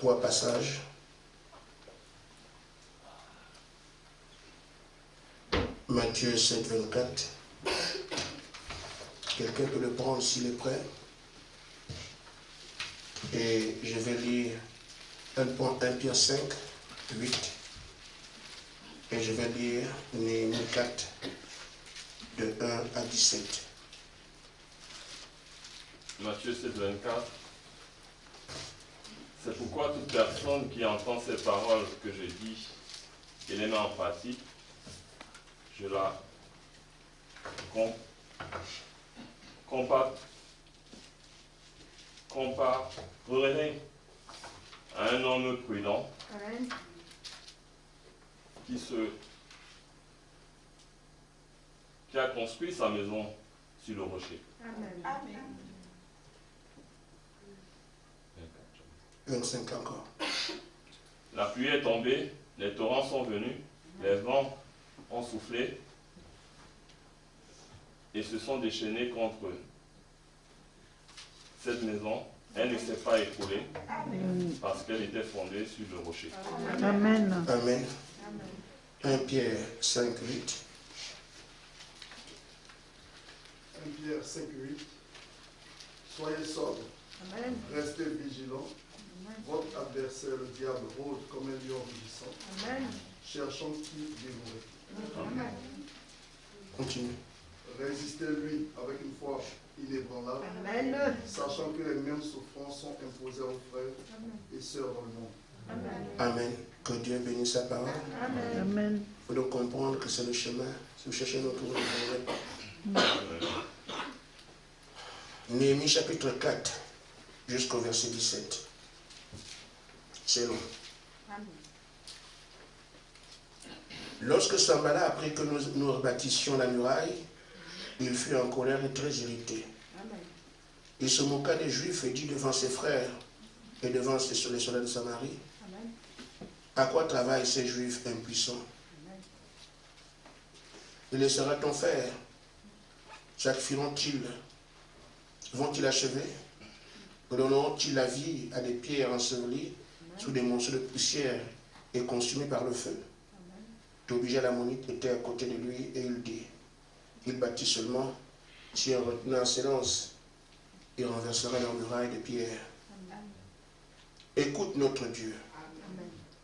3 passages. Matthieu 7, 24. Quelqu'un peut le prendre s'il est prêt. Et je vais lire 1 Pierre 5, 8. Et je vais lire Néhémie 4, de 1 à 17. Matthieu 7, 24. C'est pourquoi toute personne qui entend ces paroles que je dis et les met en pratique, je la comparerai à un homme prudent qui a construit sa maison sur le rocher. Amen. Amen. 25 encore. La pluie est tombée, les torrents sont venus, les vents ont soufflé et se sont déchaînés contre cette maison. Elle ne s'est pas écroulée parce qu'elle était fondée sur le rocher. Amen. Amen. 1 Pierre 5, 8. 1 Pierre 5, 8. Soyez sobres, restez vigilants. Votre adversaire, le diable, rôde comme un lion rugissant, cherchant qui dévorer. Continue. Résistez-lui avec une foi inébranlable, sachant que les mêmes souffrances sont imposées aux frères et sœurs dans le monde. Amen. Que Dieu bénisse sa parole. Amen. Il faut donc comprendre que c'est le chemin. Si vous cherchez notre route, vous ne trouverez pas. Néhémie chapitre 4, jusqu'au verset 17. C'est long. Lorsque Sanballat apprit que nous rebâtissions la muraille, il fut en colère et très irrité. Il se moqua des Juifs et dit devant ses frères et devant les soldats de Samarie, à quoi travaillent ces Juifs impuissants? Les laissera-t-on faire? Sacrifieront-ils? Vont-ils achever? Donneront-ils la vie à des pierres ensevelies sous des monceaux de poussière et consumées par le feu? Tobija l'ammonite était à côté de lui et il dit, il bâtit seulement, si on retenait en silence, il renversera leur muraille de pierre. Écoute notre Dieu,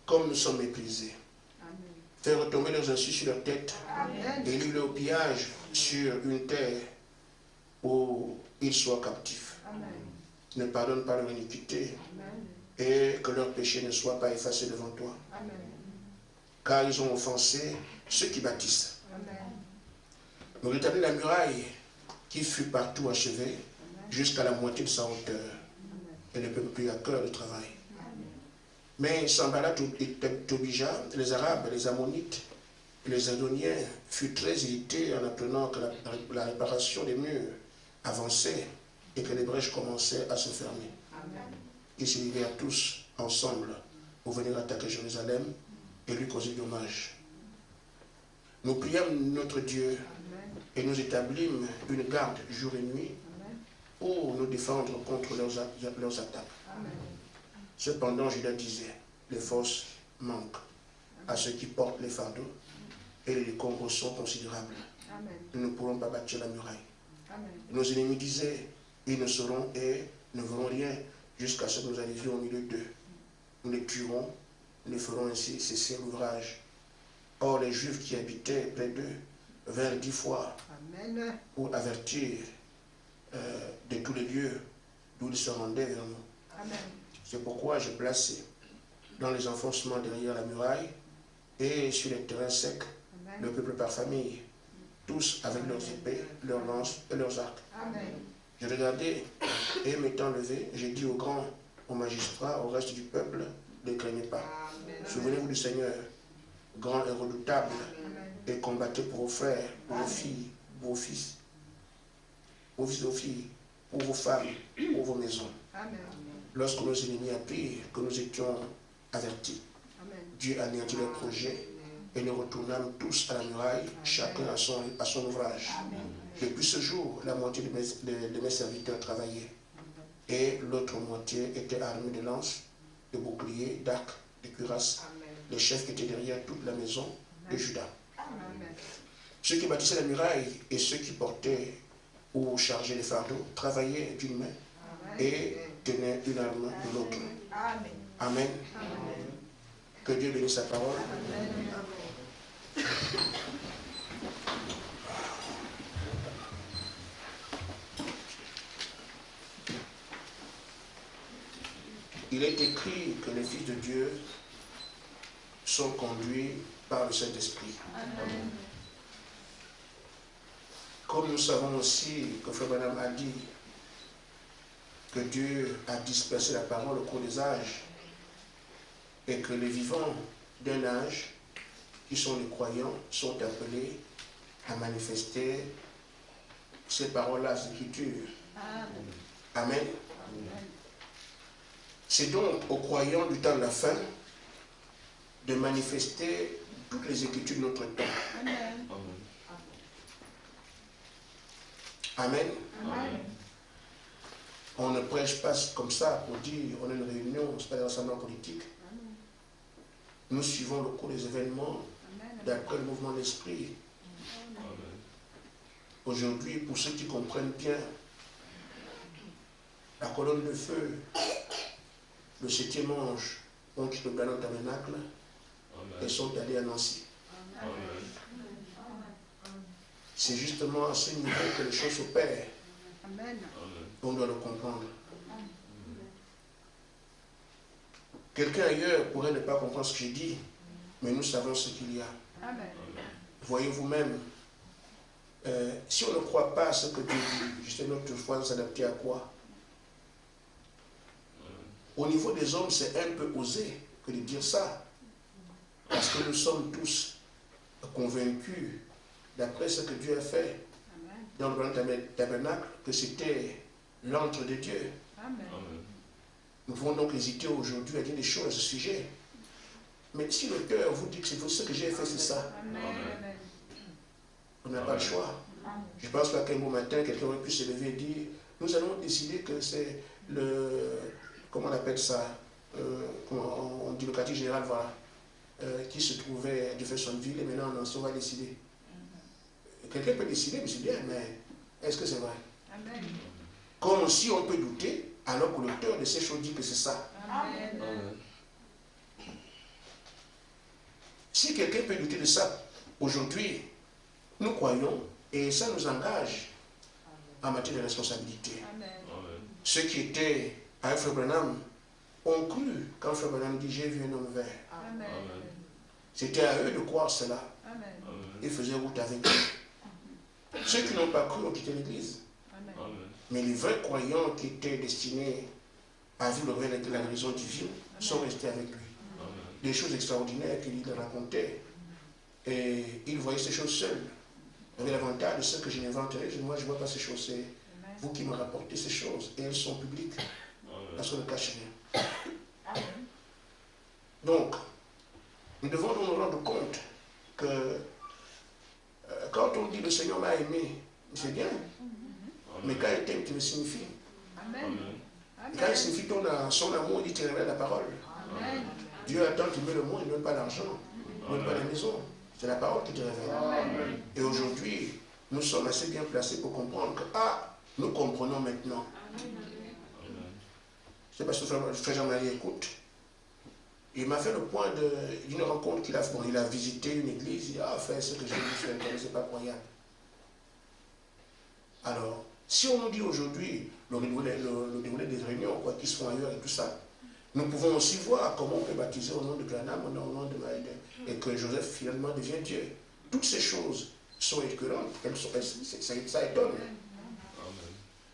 comme nous sommes méprisés. Fais retomber leurs insus sur leur tête et livre-les au pillage sur une terre où ils soient captifs. Ne pardonne pas leur iniquité et que leur péché ne soit pas effacé devant toi. Car ils ont offensé ceux qui bâtissent. Nous rétablis la muraille qui fut partout achevée jusqu'à la moitié de sa hauteur. Et ne peut plus à cœur le travail. Mais Sanballat et Tobija, les Arabes, les Ammonites et les Adoniens furent très irrités en apprenant que la réparation des murs avançait et que les brèches commençaient à se fermer. Ils se livrèrent tous ensemble pour venir attaquer Jérusalem et lui causer dommage. Nous priâmes notre Dieu et nous établîmes une garde jour et nuit pour nous défendre contre leurs attaques. Cependant, Judas disait, les forces manquent à ceux qui portent les fardeaux et les décombres sont considérables. Nous ne pourrons pas bâtir la muraille. Nos ennemis disaient, ils ne sauront et ne verront rien jusqu'à ce que nous arrivions au milieu d'eux. Nous les tuerons, nous les ferons ainsi cesser l'ouvrage. Or, les Juifs qui habitaient près d'eux vinrent 10 fois pour avertir de tous les lieux d'où ils se rendaient vers nous. C'est pourquoi j'ai placé dans les enfoncements derrière la muraille et sur les terrains secs le peuple par famille, tous avec leurs épées, leurs lances et leurs arcs. J'ai regardé et m'étant levé, j'ai dit aux grands, aux magistrats, au reste du peuple, ne craignez pas. Souvenez-vous du Seigneur, grand et redoutable, et combattez pour vos frères, pour vos filles, vos fils, vos filles, pour vos femmes, pour vos maisons. Lorsque nos ennemis apprirent que nous étions avertis, Dieu anéantit leur projet et nous retournâmes tous à la muraille, chacun à son ouvrage. Depuis ce jour, la moitié de mes serviteurs travaillaient et l'autre moitié était armée de lances de boucliers, d'arcs, de cuirasses, les chefs qui étaient derrière toute la maison de Juda. Ceux qui bâtissaient la muraille et ceux qui portaient ou chargeaient les fardeaux travaillaient d'une main et tenaient une arme de l'autre. Amen. Que Dieu bénisse sa parole. Il est écrit que les fils de Dieu sont conduits par le Saint-Esprit. Comme nous savons aussi que Frère Branham a dit que Dieu a dispersé la parole au cours des âges et que les vivants d'un âge, qui sont les croyants, sont appelés à manifester ces paroles-là, ces Écritures. Amen. C'est donc aux croyants du temps de la fin de manifester toutes les Écritures de notre temps. Amen. Amen. On ne prêche pas comme ça pour dire on a une réunion, ce n'est pas des rassemblements politiques. Nous suivons le cours des événements d'après le mouvement de l'esprit. Aujourd'hui, pour ceux qui comprennent bien, la colonne de feu, le 7e ange ont quitté le Grand Tabernacle et sont allés à Nancy. C'est justement à ce niveau que les choses s'opèrent. On doit le comprendre. Quelqu'un ailleurs pourrait ne pas comprendre ce que j'ai dit, mais nous savons ce qu'il y a. Voyez vous-même, si on ne croit pas à ce que Dieu dit, justement notre foi s'adapter à quoi? Au niveau des hommes, c'est un peu osé que de dire ça. Parce que nous sommes tous convaincus, d'après ce que Dieu a fait dans le Grand Tabernacle, que c'était l'antre de Dieu. Amen. Nous pouvons donc hésiter aujourd'hui à dire des choses à ce sujet. Mais si le cœur vous dit que c'est ce que j'ai fait, c'est ça, amen, on n'a pas le choix. Amen. Je pense qu'à quel beau matin, quelqu'un aurait pu se lever et dire, nous allons décider que c'est le, comment on appelle ça, on dit le quartier général, voilà, qui se trouvait à Jeffersonville, et maintenant on va décider. Quelqu'un peut décider, mais c'est bien, mais est-ce que c'est vrai? Amen. Comme si on peut douter, alors que l'auteur de ces choses dit que c'est ça. Amen. Amen. Si quelqu'un peut douter de ça, aujourd'hui, nous croyons, et ça nous engage en matière de responsabilité. Amen. Ceux qui étaient avec Frère Branham ont cru quand Frère Branham dit « j'ai vu un homme vert ». C'était à eux de croire cela. Amen. Ils faisaient route avec eux. Ceux qui n'ont pas cru ont quitté l'église. Mais les vrais croyants qui étaient destinés à vivre la guérison divine sont restés avec lui. Amen. Des choses extraordinaires qu'il racontait. Et il voyait ces choses seuls. Avec l'avantage de ce que je n'inventerai, moi je ne vois pas ces choses. C'est vous qui me rapportez ces choses. Et elles sont publiques. Parce qu'on ne cache rien. Donc, nous devons nous rendre compte que quand on dit le Seigneur m'a aimé, c'est bien. Mais quand il t'aime, tu le signifies. Amen. Et quand il signifie son amour, il te révèle la parole. Amen. Dieu attend qu'il met le mot, il ne donne pas l'argent, il ne donne pas la maison. C'est la parole qui te révèle. Amen. Et aujourd'hui, nous sommes assez bien placés pour comprendre que, nous comprenons maintenant. C'est parce que Frère Jean-Marie écoute. Il m'a fait le point d'une rencontre qu'il a fait. Bon, il a visité une église, il a fait ce que j'ai vu, c'est pas croyable. Alors, si on nous dit aujourd'hui le déroulé des réunions, quoi, qui se font ailleurs et tout ça, nous pouvons aussi voir comment on peut baptiser au nom de Branham, au nom de Maïd, et que Joseph finalement devient Dieu. Toutes ces choses sont écœurantes, ça étonne.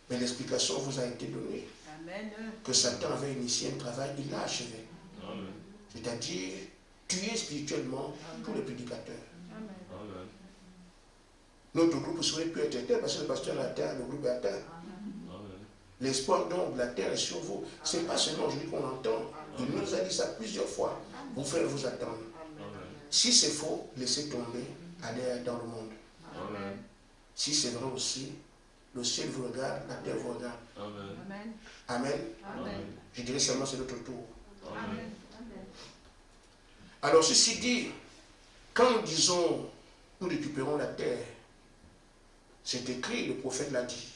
Mais l'explication vous a été donnée. Que Satan avait initié un travail, il l'a achevé. C'est-à-dire tuer spirituellement tous les prédicateurs. Amen. Notre groupe serait pu être atteint parce que le pasteur est atteint, le groupe est atteint. L'espoir donc de la terre est sur vous. Ce n'est pas seulement aujourd'hui qu'on entend. Il nous a dit ça plusieurs fois. Vos frères vous attendent. Si c'est faux, laissez tomber, allez dans le monde. Amen. Si c'est vrai aussi, le ciel vous regarde, la terre vous regarde. Amen. Amen. Amen. Je dirais seulement c'est notre tour. Amen. Alors, ceci dit, quand nous disons, nous récupérons la terre, c'est écrit, le prophète l'a dit,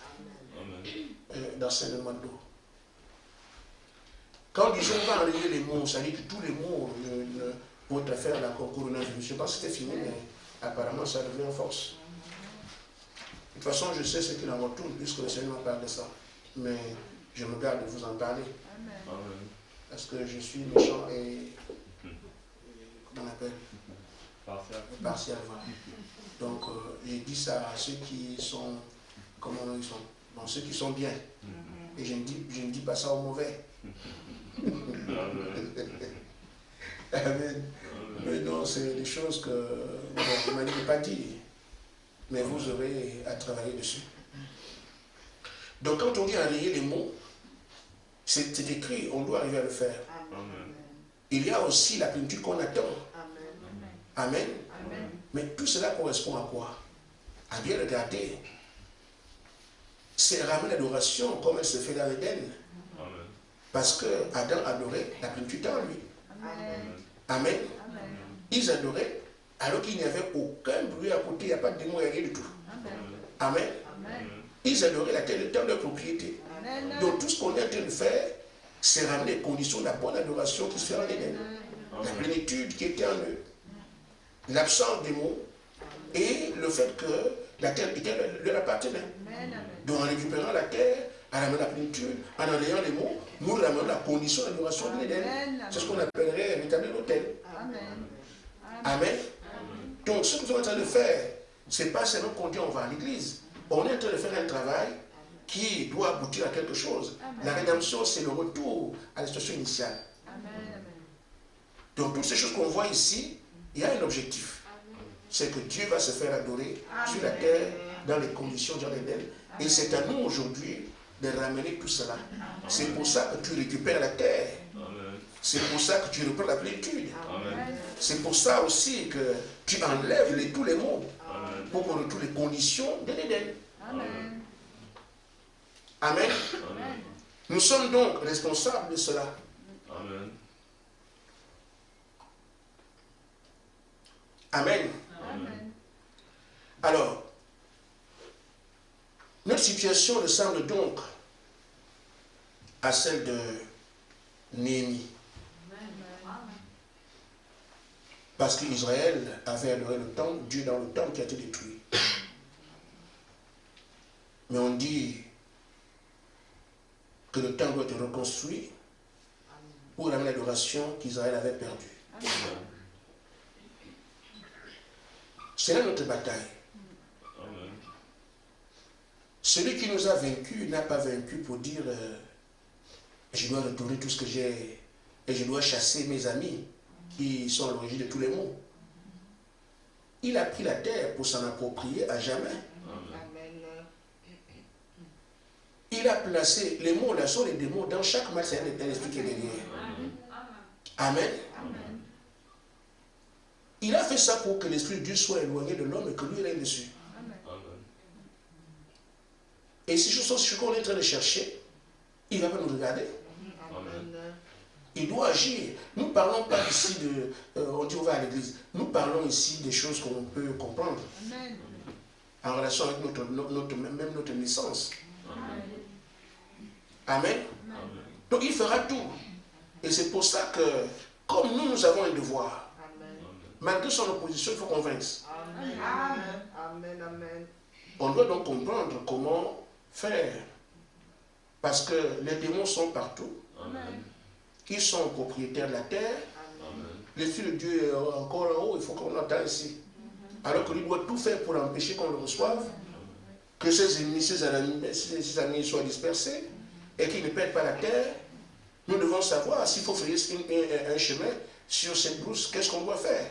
dans Saint-Domingue. Quand nous disons, on va enrayer les mots, ça dit que tous les mots pour te faire la coronavirus. Je ne sais pas si c'était fini, mais apparemment, ça revient en force. De toute façon, je sais ce qu'il en retourne, puisque le Seigneur m'a parlé de ça. Mais je me garde de vous en parler. Amen. Parce que je suis méchant et comment on appelle? Partial. Voilà. Donc, j'ai dit ça à ceux qui sont, comment ils sont? Bon, ceux qui sont bien. Et je ne dis pas ça aux mauvais. Amen. Mais non, c'est des choses que vous ne m'avez pas dit. Mais vous aurez à travailler dessus. Donc, quand on dit enrayer les mots, c'est écrit, on doit arriver à le faire. Amen. Il y a aussi la plénitude qu'on attend. Amen. Amen. Mais tout cela correspond à quoi? À bien regarder. C'est ramener l'adoration comme elle se fait dans l'Éden. Parce que Adam adorait la plénitude en lui. Amen. Ils adoraient alors qu'il n'y avait aucun bruit à côté, il n'y a pas de démon, rien du tout. Amen. Ils adoraient la terre, le temps de leur propriété. Donc tout ce qu'on est en train de faire, c'est ramener les conditions de la bonne adoration qui se fait en Éden. La plénitude qui était en eux, l'absence des mots et le fait que la terre leur appartenait. Donc en récupérant la terre, en ramenant la plénitude, en enlevant les mots, nous ramenons la condition d'adoration de l'Éden. C'est ce qu'on appellerait rétablir l'autel. Amen. Donc ce que nous sommes en train de faire, ce n'est pas seulement qu'on dit on va à l'église. On est en train de faire un travail qui doit aboutir à quelque chose. La rédemption, c'est le retour à la situation initiale. Donc toutes ces choses qu'on voit ici, il y a un objectif. C'est que Dieu va se faire adorer sur la terre dans les conditions de l'Éden. Et c'est à nous aujourd'hui de ramener tout cela. C'est pour ça que tu récupères la terre. C'est pour ça que tu reprends la plénitude. C'est pour ça aussi que tu enlèves tous les mots pour qu'on retrouve les conditions de l'Éden. Amen. Nous sommes donc responsables de cela. Amen. Alors, notre situation ressemble donc à celle de Néhémie. Parce qu'Israël avait adoré le temple, Dieu dans le temple qui a été détruit. Mais on dit que le temple doit être reconstruit pour ramener l'adoration qu'Israël avait perdue. C'est là notre bataille. Celui qui nous a vaincus n'a pas vaincu pour dire je dois retourner tout ce que j'ai et je dois chasser mes amis qui sont à l'origine de tous les maux. Il a pris la terre pour s'en approprier à jamais. Il a placé les mots, là sont les démons dans chaque match, c'est un esprit qui est derrière. Amen. Il a fait ça pour que l'Esprit de Dieu soit éloigné de l'homme et que lui règne dessus. Et si je sens ce qu'on est en train de chercher, il ne va pas nous regarder. Il doit agir. Nous ne parlons pas ici de... on dit on va à l'église. Nous parlons ici des choses qu'on peut comprendre. En relation avec même notre naissance. Amen. Donc il fera tout. Et c'est pour ça que, comme nous avons un devoir, malgré son opposition, il faut qu'on vaincre. On doit donc comprendre comment faire. Parce que les démons sont partout. Ils sont propriétaires de la terre. L'Esprit de Dieu est encore en haut, il faut qu'on l'entende ici. Alors que lui doit tout faire pour empêcher qu'on le reçoive, que ses ennemis, ses amis soient dispersés et qu'ils ne perdent pas la terre. Nous devons savoir s'il faut faire un chemin sur cette brousse, qu'est-ce qu'on doit faire.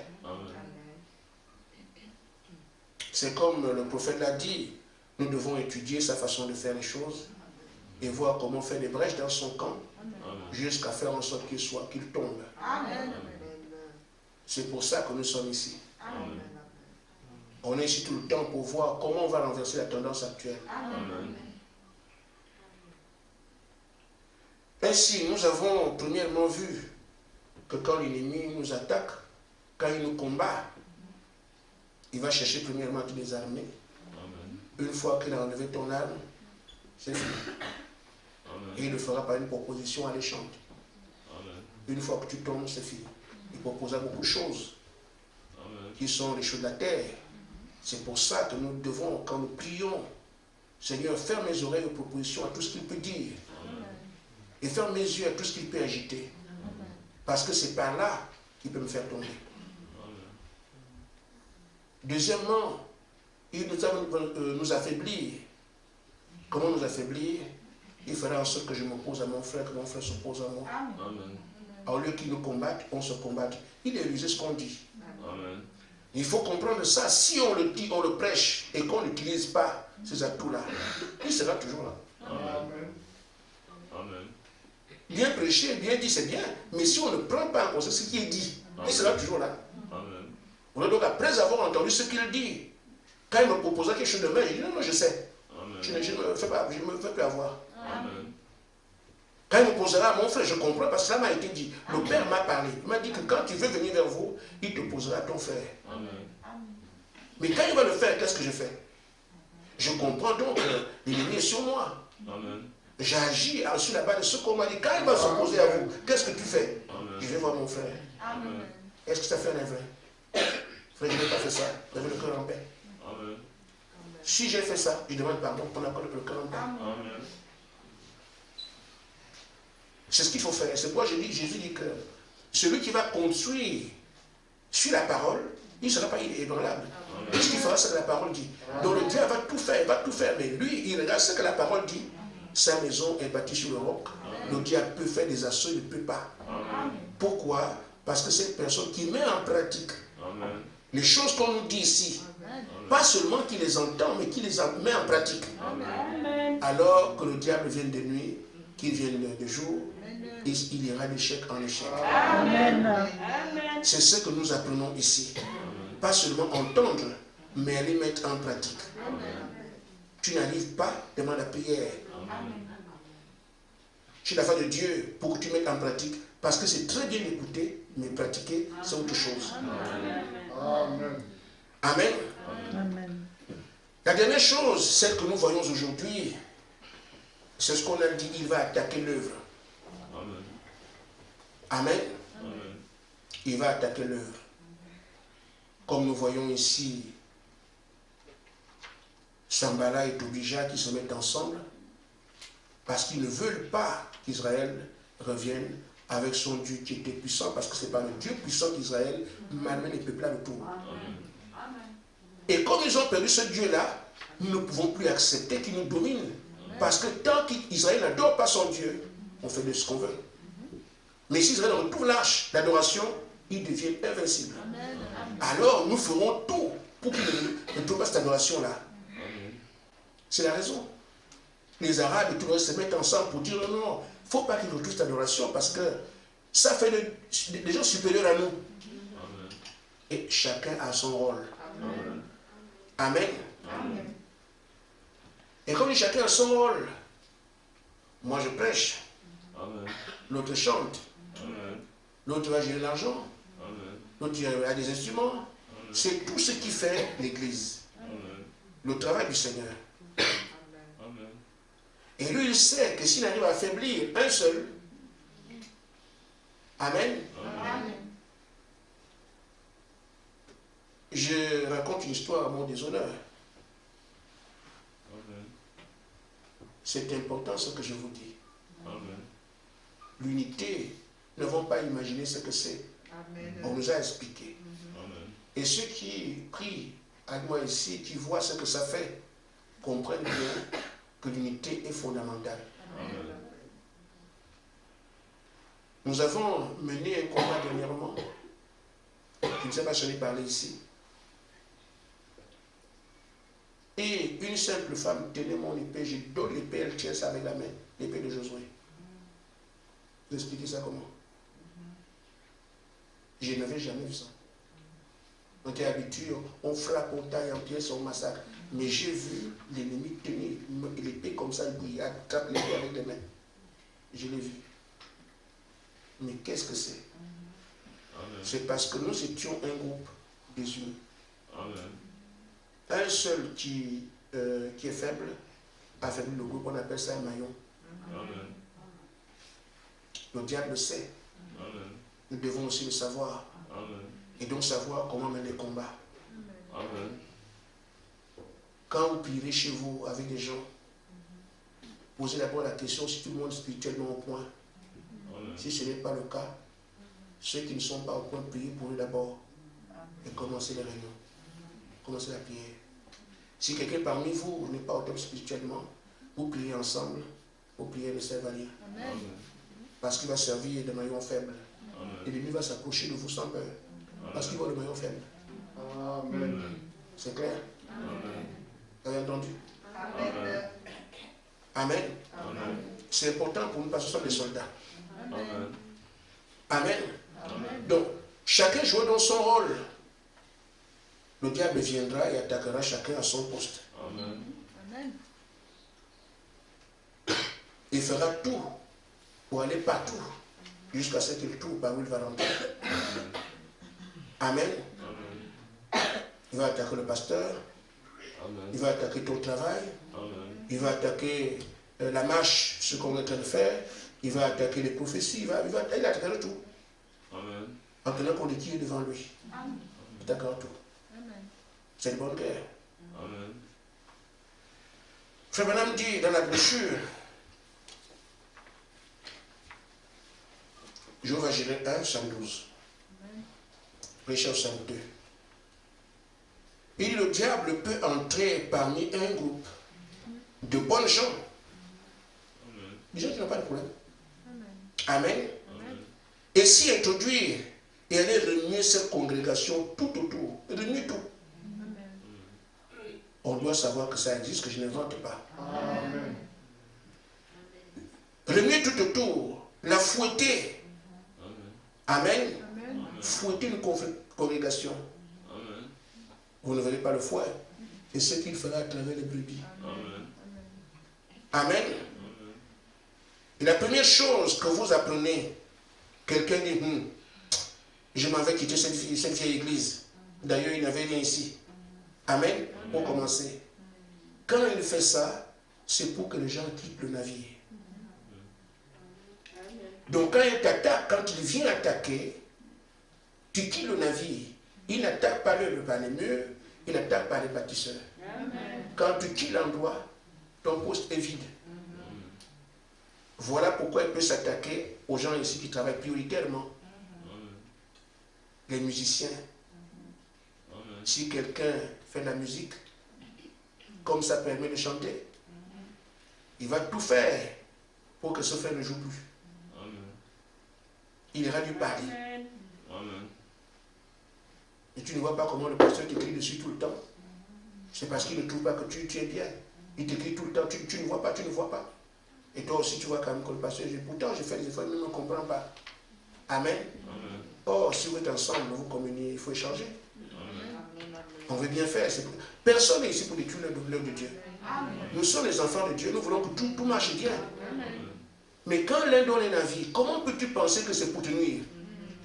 C'est comme le prophète l'a dit, nous devons étudier sa façon de faire les choses et voir comment faire des brèches dans son camp jusqu'à faire en sorte qu'il tombe. C'est pour ça que nous sommes ici. On est ici tout le temps pour voir comment on va renverser la tendance actuelle. Ainsi, nous avons premièrement vu que quand l'ennemi nous attaque, quand il nous combat, il va chercher premièrement à te désarmer. Une fois qu'il a enlevé ton arme, c'est fini. Et il le fera par une proposition alléchante. Une fois que tu tombes, c'est fini. Il proposera beaucoup de choses qui sont les choses de la terre. C'est pour ça que nous devons, quand nous prions, Seigneur, ferme mes oreilles aux propositions, à tout ce qu'il peut dire. Et ferme mes yeux à tout ce qu'il peut agiter. Parce que c'est par là qu'il peut me faire tomber. Deuxièmement, il nous affaiblir. Comment nous affaiblir? Il fera en sorte que je m'oppose à mon frère, que mon frère s'oppose à moi. Au lieu qu'il nous combatte, on se combatte. Il est rusé ce qu'on dit. Amen. Il faut comprendre ça. Si on le dit, on le prêche et qu'on n'utilise pas ces atouts-là, il sera toujours là. Amen. Amen. Bien prêché, bien dit, c'est bien. Mais si on ne prend pas en compte ce qui est dit, il sera toujours là. Amen. Donc après avoir entendu ce qu'il dit, quand il me proposait quelque chose de même, je dis non, non, je sais. Amen. Je ne me fais plus avoir. Amen. Quand il me posera à mon frère, je comprends parce que ça m'a été dit. Le Père m'a parlé. Il m'a dit que quand tu veux venir vers vous, il te posera à ton frère. Amen. Mais quand il va le faire, qu'est-ce que je fais? Je comprends donc que l'ennemi est sur moi. Amen. J'agis sur la base de ce qu'on m'a dit. Quand il va s'opposer à vous, qu'est-ce que tu fais? Amen. Je vais voir mon frère. Amen. Est-ce que ça fait un vrai? Frère, je n'ai pas fait ça. J'avais le cœur en paix. Amen. Si j'ai fait ça, je demande pardon pour accorde le cœur en paix. Amen. C'est ce qu'il faut faire. C'est pourquoi Jésus dit que celui qui va construire sur la parole, il ne sera pas ébranlable. Et ce qu'il fera, c'est que la parole dit. Donc le diable va tout faire, mais lui, il regarde ce que la parole dit. Sa maison est bâtie sur le roc. Le diable peut faire des assauts, il ne peut pas. Amen. Pourquoi? Parce que c'est une personne qui met en pratique Amen. les choses qu'on nous dit ici. Pas seulement qui les entend, mais qui les met en pratique. Amen. Alors que le diable vienne de nuit, qu'il vienne de jour, il ira d'échec en échec. Amen. C'est ce que nous apprenons ici. Pas seulement entendre, mais les mettre en pratique. Tu n'arrives pas, demande la prière. Je suis la foi de Dieu pour que tu mettes en pratique. Parce que c'est très bien d'écouter, mais pratiquer, c'est autre chose. Amen. Amen. Amen. La dernière chose, celle que nous voyons aujourd'hui, c'est ce qu'on a dit, il va attaquer l'œuvre. Amen. Amen. Il va attaquer l'œuvre. Comme nous voyons ici, Sambala et Tobija qui se mettent ensemble parce qu'ils ne veulent pas qu'Israël revienne avec son Dieu qui était puissant, parce que c'est par le Dieu puissant qu'Israël malmène les peuples autour. Et comme ils ont perdu ce Dieu-là, nous ne pouvons plus accepter qu'il nous domine. Parce que tant qu'Israël n'adore pas son Dieu, on fait de ce qu'on veut. Mais si Israël retrouve l'arche d'adoration, il devient invincible. Alors nous ferons tout pour qu'il ne trouve pas cette adoration-là. C'est la raison. Les Arabes et tout le reste se mettent ensemble pour dire non, non, il ne faut pas qu'ils retrouvent cette adoration parce que ça fait des gens supérieurs à nous. Et chacun a son rôle. Amen. Amen. Et comme chacun a son rôle, moi je prêche, l'autre chante, l'autre va gérer l'argent, l'autre a des instruments. C'est tout ce qui fait l'Église. Le travail du Seigneur. Et lui, il sait que s'il arrive à affaiblir un seul, Amen. Je raconte une histoire à mon déshonneur. C'est important ce que je vous dis. L'unité, ne vont pas imaginer ce que c'est. On nous a expliqué. Et ceux qui prient avec moi ici, qui voient ce que ça fait, comprennent bien que l'unité est fondamentale. Nous avons mené un combat dernièrement. Je ne sais pas si j'en ai parlé ici. Et une simple femme tenait mon épée, je donne l'épée, elle tient ça avec la main, l'épée de Josué. Vous expliquez ça comment? Je n'avais jamais vu ça. On était habitué, on frappe, on taille, on pièce, on massacre. Mais j'ai vu l'ennemi tenir l'épée comme ça, il attrape l'épée avec les mains. Je l'ai vu. Mais qu'est-ce que c'est? C'est parce que nous étions un groupe désunis. Amen. Un seul qui est faible affaiblit le groupe, on appelle ça un maillon. Amen. Le diable le sait. Amen. Nous devons aussi le savoir. Amen. Et donc savoir comment mener les combats. Amen. Quand vous prierez chez vous avec des gens, posez d'abord la question si tout le monde est spirituellement au point. Amen. Si ce n'est pas le cas, ceux qui ne sont pas au point, priez pour eux d'abord et commencez les réunions. Commencez la prière. Si quelqu'un parmi vous n'est pas au top spirituellement, vous priez ensemble, vous priez le Saint-Valien. Amen. Parce qu'il va servir de maillon faible. Amen. Et l'ennemi va s'approcher de vous sans peur. Parce qu'il voit le maillon faible. Amen. C'est clair? Amen. Vous avez entendu? Amen. Amen. Amen. C'est important pour nous parce que nous sommes des soldats. Amen. Amen. Amen. Donc, chacun joue dans son rôle. Le diable viendra et attaquera chacun à son poste. Amen. Il fera tout pour aller partout jusqu'à ce qu'il trouve par où il va rentrer. Amen. Amen. Il va attaquer le pasteur. Amen. Il va attaquer ton travail. Amen. Il va attaquer la marche, ce qu'on est en train de faire. Il va attaquer les prophéties. Il attaquera tout. Amen. En tenant compte de qui est devant lui. Il attaquera tout. C'est une bonne guerre. Amen. Frère Branham dit dans la brochure, Jéhovah Jireh 1, 112. Prêcheur 52. Il dit le diable peut entrer parmi un groupe de bonnes gens. Des gens qui n'ont pas de problème. Amen. Amen. Et s'y introduire et aller remuer cette congrégation tout autour. Remuer tout. On doit savoir que ça existe, que je n'invente pas. Amen. Remuer tout autour, la fouetter. Amen. Fouetter une congrégation. Amen. Vous ne verrez pas le fouet. Et ce qu'il fera à travers les brebis. Amen. Amen. Et la première chose que vous apprenez, quelqu'un dit, je m'en vais quitter cette vieille église. D'ailleurs, il n'avait rien ici. Amen. Pour commencer. Quand il fait ça, c'est pour que les gens quittent le navire. Donc quand il t'attaque, quand il vient attaquer, tu quittes le navire. Il n'attaque pas les murs, il n'attaque pas les bâtisseurs. Quand tu quittes l'endroit, ton poste est vide. Voilà pourquoi il peut s'attaquer aux gens ici qui travaillent prioritairement. Les musiciens. Si quelqu'un fait de la musique, comme ça permet de chanter, il va tout faire pour que ce frère ne joue plus. Il ira lui parler. Et tu ne vois pas comment le pasteur t'écrit dessus tout le temps. C'est parce qu'il ne trouve pas que tu es bien. Il t'écrit tout le temps, tu ne vois pas, tu ne vois pas. Et toi aussi, tu vois quand même que le pasteur, pourtant j'ai fait des efforts, il ne me comprend pas. Amen. Or, si vous êtes ensemble, vous communiez, il faut échanger. On veut bien faire. Personne n'est ici pour détruire l'œuvre de Dieu. Nous sommes les enfants de Dieu, nous voulons que tout marche bien. Mais quand l'un donne un avis, comment peux-tu penser que c'est pour te nuire?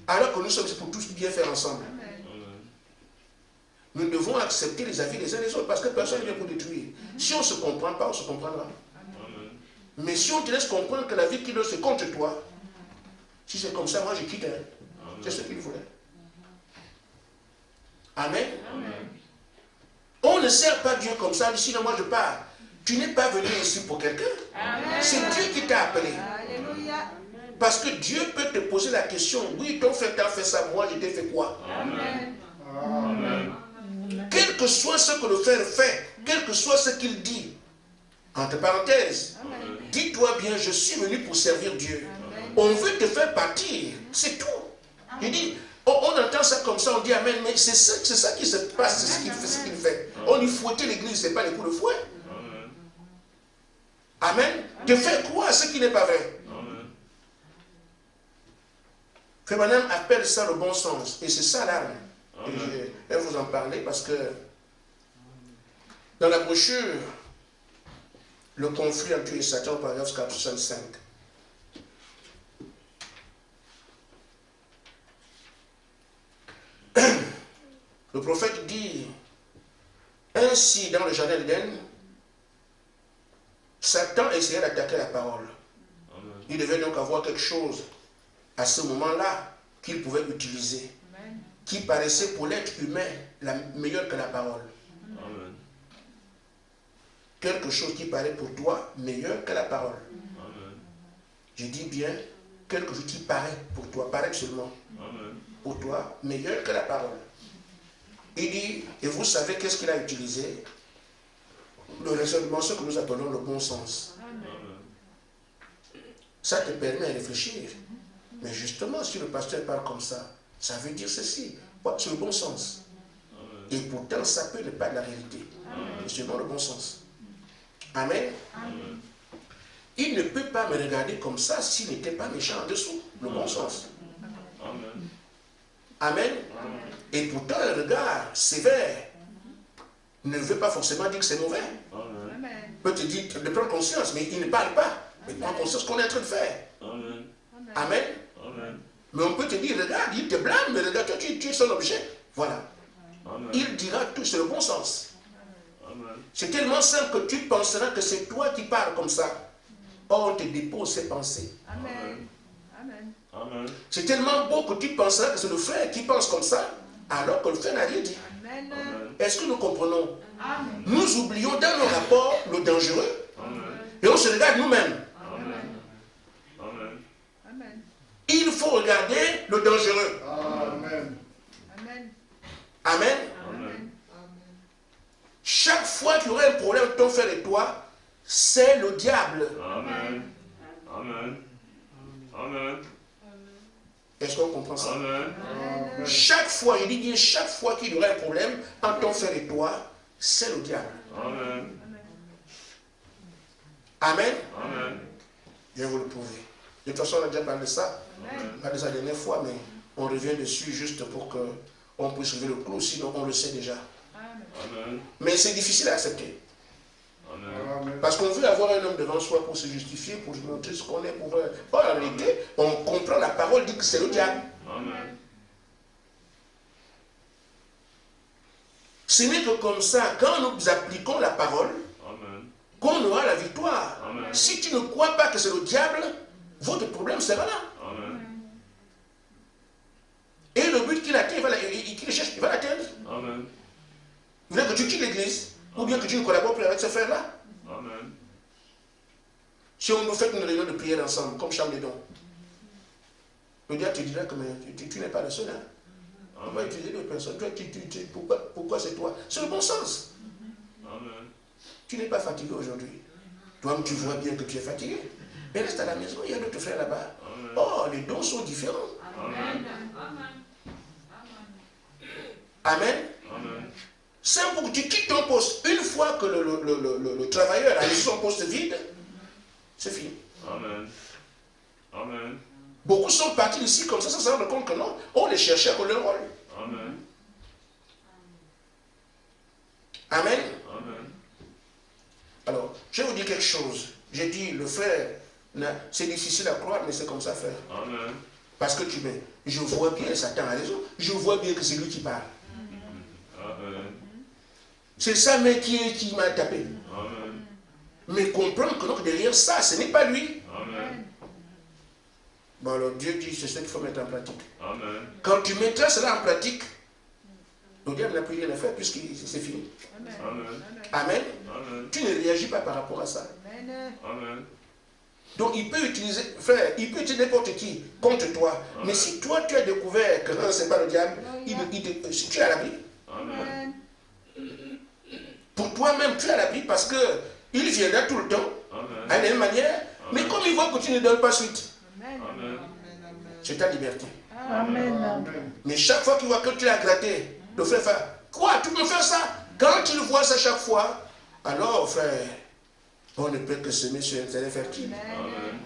Alors que nous sommes ici pour tous bien faire ensemble. Nous devons accepter les avis des uns des autres parce que personne ne vient pour détruire. Si on ne se comprend pas, on se comprendra. Mais si on te laisse comprendre que la vie qu'il a, c'est contre toi, si c'est comme ça, moi je quitte. C'est ce qu'il voulait. Amen. On ne sert pas Dieu comme ça, sinon moi je pars. Tu n'es pas venu ici pour quelqu'un. C'est Dieu qui t'a appelé. Parce que Dieu peut te poser la question, oui, ton frère t'a fait ça, moi je t'ai fait quoi? Amen. Quel que soit ce que le frère fait, quel que soit ce qu'il dit, entre parenthèses, dis-toi bien, je suis venu pour servir Dieu. On veut te faire partir, c'est tout. Il dit, on entend ça comme ça, on dit Amen, mais c'est ça qui se passe, c'est ce qu'il fait. On y fouettait l'église, ce n'est pas les coups de fouet. Amen. Te faire croire ce qui n'est pas vrai. Frère Branham appelle ça le bon sens. Et c'est ça l'arme. Je vais vous en parler parce que dans la brochure, le conflit entre Dieu et Satan, paragraphe 465. Le prophète dit, ainsi dans le jardin d'Éden, Satan essayait d'attaquer la parole. Amen. Il devait donc avoir quelque chose à ce moment-là qu'il pouvait utiliser, qui paraissait pour l'être humain meilleur que la parole. Amen. Quelque chose qui paraît pour toi meilleur que la parole. Amen. Je dis bien, quelque chose qui paraît pour toi, paraît seulement, Amen. pour toi meilleur que la parole. Il dit, et vous savez qu'est-ce qu'il a utilisé? Le raisonnement, ce que nous appelons le bon sens. Amen. Ça te permet de réfléchir. Mais justement, si le pasteur parle comme ça veut dire ceci. C'est le bon sens. Amen. Et pourtant, ça peut ne pas être la réalité. C'est seulement le bon sens. Amen. Amen. Il ne peut pas me regarder comme ça s'il n'était pas méchant en dessous. Le bon sens. Amen. Amen. Amen. Et pourtant, un regard sévère ne veut pas forcément dire que c'est mauvais. Amen. Il peut te dire de prendre conscience, mais il ne parle pas. Mais prends conscience qu'on est en train de faire. Amen. Amen. Amen. Mais on peut te dire, regarde, il te blâme, mais regarde, toi, tu es son objet. Voilà. Amen. Il dira tout, c'est le bon sens. Amen. C'est tellement simple que tu penseras que c'est toi qui parles comme ça. Or, on te dépose ces pensées. Amen. Amen. C'est tellement beau que tu penseras que c'est le frère qui pense comme ça, alors que le frère n'a rien dit. Amen. Est-ce que nous comprenons? Amen. Nous oublions dans nos rapports le dangereux Amen. et on se regarde nous-mêmes. Amen. Amen. Il faut regarder le dangereux. Amen. Amen. Amen. Chaque fois qu'il y aurait un problème entre ton frère et toi, c'est le diable. Amen. Amen. Amen. Est-ce qu'on comprend ça? Amen. Amen. Chaque fois, je dis bien chaque fois qu'il y aurait un problème entre ton frère et toi, c'est le diable. Amen. Amen. Amen. Je vais vous le prouver. De toute façon, on a déjà parlé de ça. Pas de la dernière fois, mais on revient dessus juste pour qu'on puisse lever le clou, sinon on le sait déjà. Amen. Mais c'est difficile à accepter. Amen. Amen. Parce qu'on veut avoir un homme devant soi pour se justifier, pour montrer ce qu'on est. En réalité, on comprend la parole, dit que c'est le diable. Amen. Ce n'est que comme ça, quand nous appliquons la parole, Amen. qu'on aura la victoire. Amen. Si tu ne crois pas que c'est le diable, votre problème sera là. Amen. Et le but qu'il atteint, qu'il cherche, il va l'atteindre. Amen. Il veut que tu quittes l'église, ou bien que tu ne collabores plus avec ce frère-là. Amen. Si on nous fait une réunion de prière ensemble, comme chambre des dons, le diable te dira que mais, tu n'es pas le seul. Hein? On va utiliser d'autres personnes. Toi, pourquoi c'est toi? C'est le bon sens. Amen. Tu n'es pas fatigué aujourd'hui. Toi-même, tu vois bien que tu es fatigué. Mais reste à la maison, il y a d'autres frères là-bas. Amen. Oh, les dons sont différents. Amen. Amen. Amen. C'est pour que tu quittes ton poste. Une fois que le travailleur a laissé son poste vide, c'est fini. Amen. Amen. Beaucoup sont partis ici comme ça, sans se rendre compte que non, on les cherchait à leur rôle. Amen. Amen. Amen. Alors, je vais vous dire quelque chose. J'ai dit, le frère, c'est difficile à croire, mais c'est comme ça, frère. Amen. Parce que je vois bien, Satan a raison, je vois bien que c'est lui qui parle. Amen. C'est ça, mais qui m'a tapé. Amen. Mais comprendre que donc derrière ça, ce n'est pas lui. Amen. Bon, alors Dieu dit, c'est ce qu'il faut mettre en pratique. Amen. Quand tu mettras cela en pratique, le diable n'a plus rien à faire puisque c'est fini. Amen. Amen. Amen. Tu ne réagis pas par rapport à ça. Amen. Donc il peut utiliser, frère, il peut utiliser n'importe qui contre toi. Amen. Mais si toi tu as découvert que non, ce n'est pas le diable, tu es à l'abri. Amen. Pour toi-même, tu es à l'abri parce qu'il viendra tout le temps, Amen. à la même manière. Mais comme il voit que tu ne donnes pas suite, Amen. c'est ta liberté. Amen. Amen. Mais chaque fois qu'il voit que tu l'as gratté, le frère fait, quoi, tu peux faire ça? Quand tu le vois ça chaque fois, alors frère, on ne peut que semer sur un terrain fertile. Amen.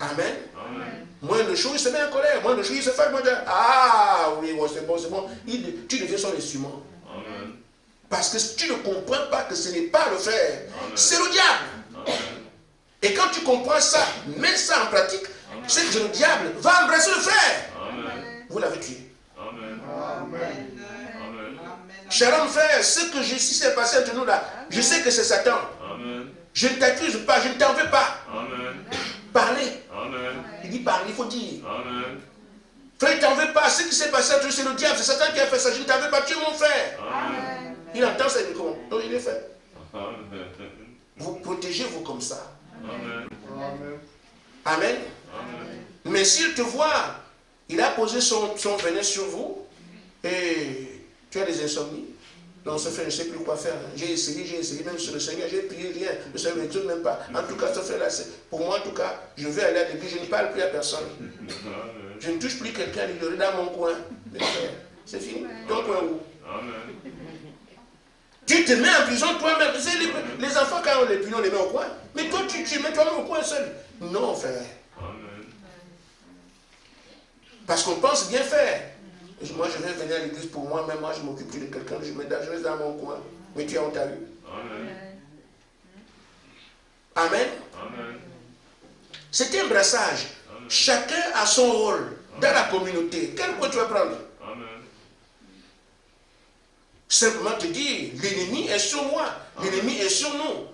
Amen. Amen. Moins de choses, il se met en colère. Moins de choses, il se fait. Ah oui, bon, c'est bon, c'est bon. Tu deviens son instrument. Amen. Parce que tu ne comprends pas que ce n'est pas le frère, Amen. c'est le diable. Amen. Et quand tu comprends ça, mets ça en pratique, c'est que le diable va embrasser le frère. Amen. Vous l'avez tué. Amen. Amen. Shalom frère, ce que si c'est passé entre nous là, je sais que c'est Satan. Amen. Je ne t'accuse pas, je ne t'en veux pas. Amen. Parlez. Amen. Il dit parler, il faut dire. Amen. Frère, il ne t'en veut pas. Ce qui s'est passé entre nous, c'est le diable, c'est Satan qui a fait ça. Je ne t'en veux pas, tu es mon frère. Amen. Il entend ça, il dit comment? Donc il est fait. Amen. Vous protégez-vous comme ça. Amen. Amen. Amen. Amen. Mais s'il te voit, il a posé son venin sur vous et tu as des insomnies. Donc, ce frère, je ne sais plus quoi faire. J'ai essayé, même sur le Seigneur, j'ai prié, rien. Le Seigneur ne me donne même pas. En tout cas, ce frère-là, pour moi, en tout cas, je vais aller à l'église, je ne parle plus à personne. Je ne touche plus quelqu'un à l'ignorer dans mon coin. C'est fini. Ton coin où? Amen. Tu te mets en prison toi-même. Les enfants, quand on les punit, on les met au coin. Mais toi, tu mets toi-même au coin seul. Non, frère. Amen. Parce qu'on pense bien faire. Moi, je vais venir à l'église pour moi, même moi, je m'occupe plus de quelqu'un, je reste dans mon coin. Mais tu as honte à lui. Amen. Amen. Amen. C'est un brassage. Amen. Chacun a son rôle dans la communauté. Quel rôle tu vas prendre? Amen. Simplement te dire, l'ennemi est sur moi, l'ennemi est sur nous.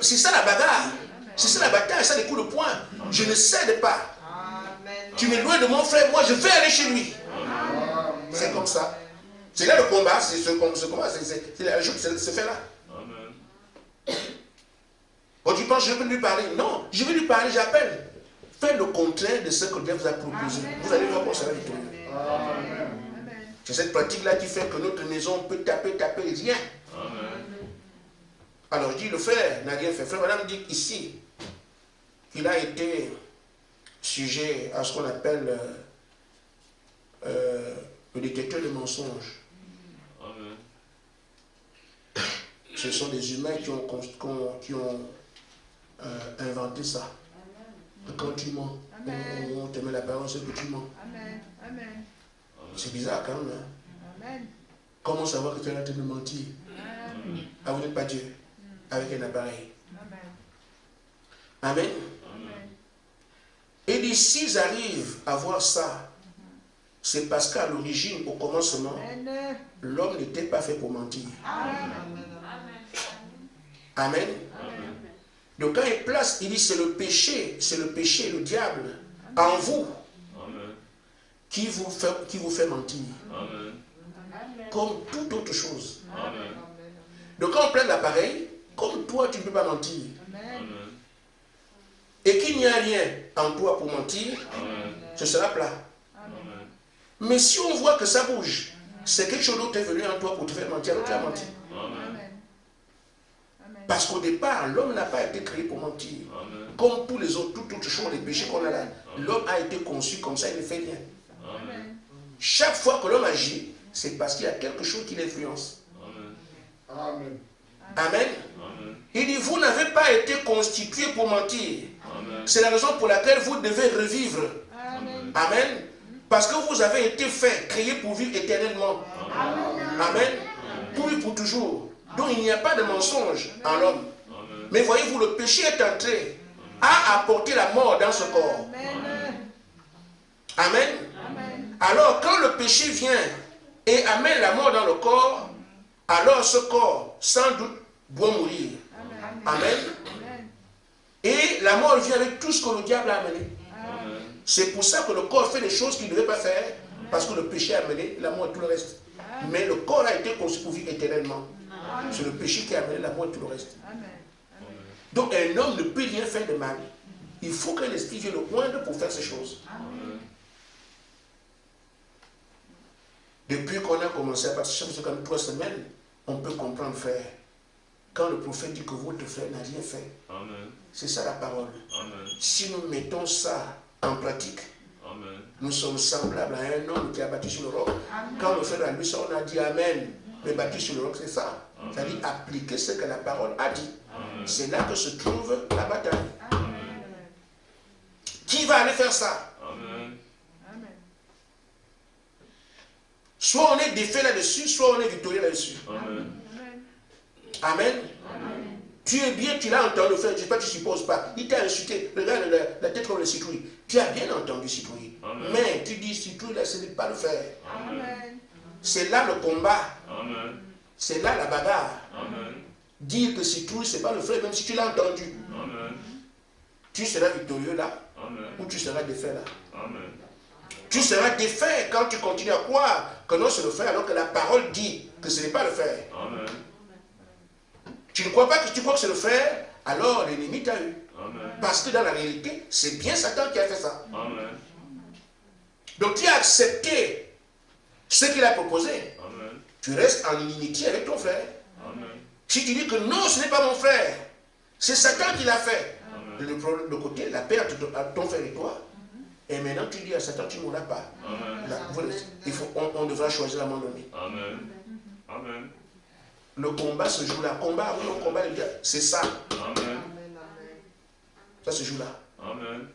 C'est ça la bagarre. C'est ça la bataille, ça les coups de poing. Je ne cède pas. Tu m'es loin de mon frère, moi je vais aller chez lui. C'est comme ça. C'est là le combat, c'est ce combat, c'est la joute, c'est ce fait là. Amen. Quand tu penses, je vais lui parler. Non, je vais lui parler, j'appelle. Faites le contraire de ce que Dieu vous a proposé. Vous allez voir comment ça va victorieux. C'est cette pratique-là qui fait que notre maison peut taper, rien. Amen. Alors je dis, le frère n'a rien fait. Frère, madame dit ici qu'il a été sujet à ce qu'on appelle le détecteur de mensonges. Amen. Ce sont des humains qui ont inventé ça. Quand tu mens, on te met la parole, c'est que tu mens. C'est bizarre quand même. Hein? Comment savoir que tu es en train de mentir? Ah, vous n'êtes pas Dieu. Avec un appareil. Amen. Et dit, s'ils arrivent à voir ça, c'est parce qu'à l'origine, au commencement, l'homme n'était pas fait pour mentir. Amen. Donc quand il place, il dit c'est le péché, le diable, en vous, qui vous fait mentir. Amen. Comme toute autre chose. Amen. Donc quand on prend l'appareil, comme toi tu ne peux pas mentir, Amen. et qu'il n'y a rien en toi pour mentir, Amen. ce sera plat. Amen. Mais si on voit que ça bouge, c'est quelque chose d'autre est venu en toi pour te faire mentir, alors tu as menti. Amen. Parce qu'au départ, l'homme n'a pas été créé pour mentir. Amen. Comme tous les autres, toutes autres choses, les péchés qu'on a là, l'homme a été conçu comme ça, il ne fait rien. Amen. Chaque fois que l'homme agit, c'est parce qu'il y a quelque chose qui l'influence. Amen. Amen. Amen. Il dit, vous n'avez pas été constitué pour mentir. Amen. C'est la raison pour laquelle vous devez revivre. Amen. Amen. Parce que vous avez été fait, créé pour vivre éternellement. Amen. Pour vivre pour toujours. Donc il n'y a pas de mensonge en l'homme. Mais voyez-vous, le péché est entré à apporter la mort dans ce corps. Amen. Alors quand le péché vient et amène la mort dans le corps, alors ce corps, sans doute, doit mourir. Amen. Et la mort vient avec tout ce que le diable a amené. C'est pour ça que le corps fait des choses qu'il ne devait pas faire, parce que le péché a amené la mort et tout le reste. Mais le corps a été conçu pour vivre éternellement. C'est le péché qui a amené la mort et tout le reste. Donc un homme ne peut rien faire de mal. Il faut que l'esprit vienne le moindre pour faire ces choses. Depuis qu'on a commencé à partir de comme 3 semaines, on peut comprendre, frère. Quand le prophète dit que votre frère n'a rien fait, c'est ça la parole. Amen. Si nous mettons ça en pratique, Amen. nous sommes semblables à un homme qui a bâti sur le roc. Quand le frère a lu ça, on a dit Amen. Mais bâti sur le roc, c'est ça. C'est-à-dire appliquer ce que la parole a dit. C'est là que se trouve la bataille. Qui va aller faire ça? Amen. Soit on est défait là-dessus, soit on est victorieux là-dessus. Amen. Amen. Tu es bien, tu l'as entendu faire, je ne sais pas, tu ne supposes pas. Il t'a insulté, regarde la tête comme le citrouille. Tu as bien entendu citrouille. Mais tu dis citrouille là, ce n'est pas le faire. C'est là le combat. Amen. C'est là la bagarre. Amen. Dire que si tout, c'est pas le frère, même si tu l'as entendu. Amen. Tu seras victorieux là, Amen. ou tu seras défait là. Amen. Tu seras défait quand tu continues à croire que non, c'est le frère, alors que la parole dit que ce n'est pas le frère. Amen. Tu ne crois pas que tu crois que c'est le frère, alors l'ennemi t'a eu. Amen. Parce que dans la réalité, c'est bien Satan qui a fait ça. Amen. Donc tu as accepté ce qu'il a proposé. Amen. Tu restes en inimitié avec ton frère. Amen. Si tu dis que non, ce n'est pas mon frère, c'est Satan qui l'a fait. Amen. Le côté, la perte de ton frère et toi. Et maintenant tu dis à Satan, tu ne mourras pas. Amen. Là, on devra choisir à un moment donné. Amen. Amen. Le combat se joue là. Combat, oui, le combat, c'est ça. Amen. Ça se joue là. Amen.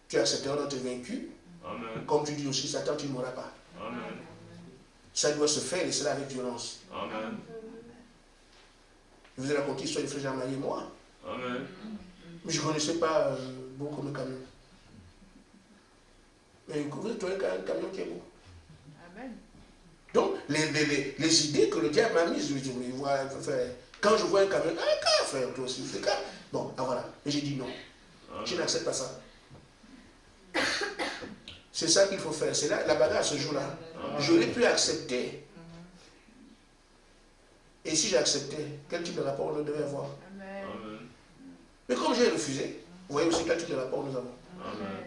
Tu accepteras d'être vaincu. Amen. Comme tu dis aussi, Satan, tu ne mourras pas. Amen. Ça doit se faire et cela avec violence. Amen. Je vous ai raconté l'histoire du frère Jean-Marie et moi. Amen. Mais je ne connaissais pas beaucoup mes camions. Mais vous trouvez un camion qui est beau. Amen. Donc, les idées que le diable m'a mises, quand je vois un camion, ah, frère, toi aussi, c'est ça. Bon, ah, voilà. Et j'ai dit non. Je n'accepte pas ça. C'est ça qu'il faut faire. C'est là, la bagarre ce jour-là. J'aurais pu accepter. Et si j'ai accepté, quel type de rapport on devait avoir? Amen. Mais comme j'ai refusé, vous voyez aussi quel type de rapport nous avons. Amen.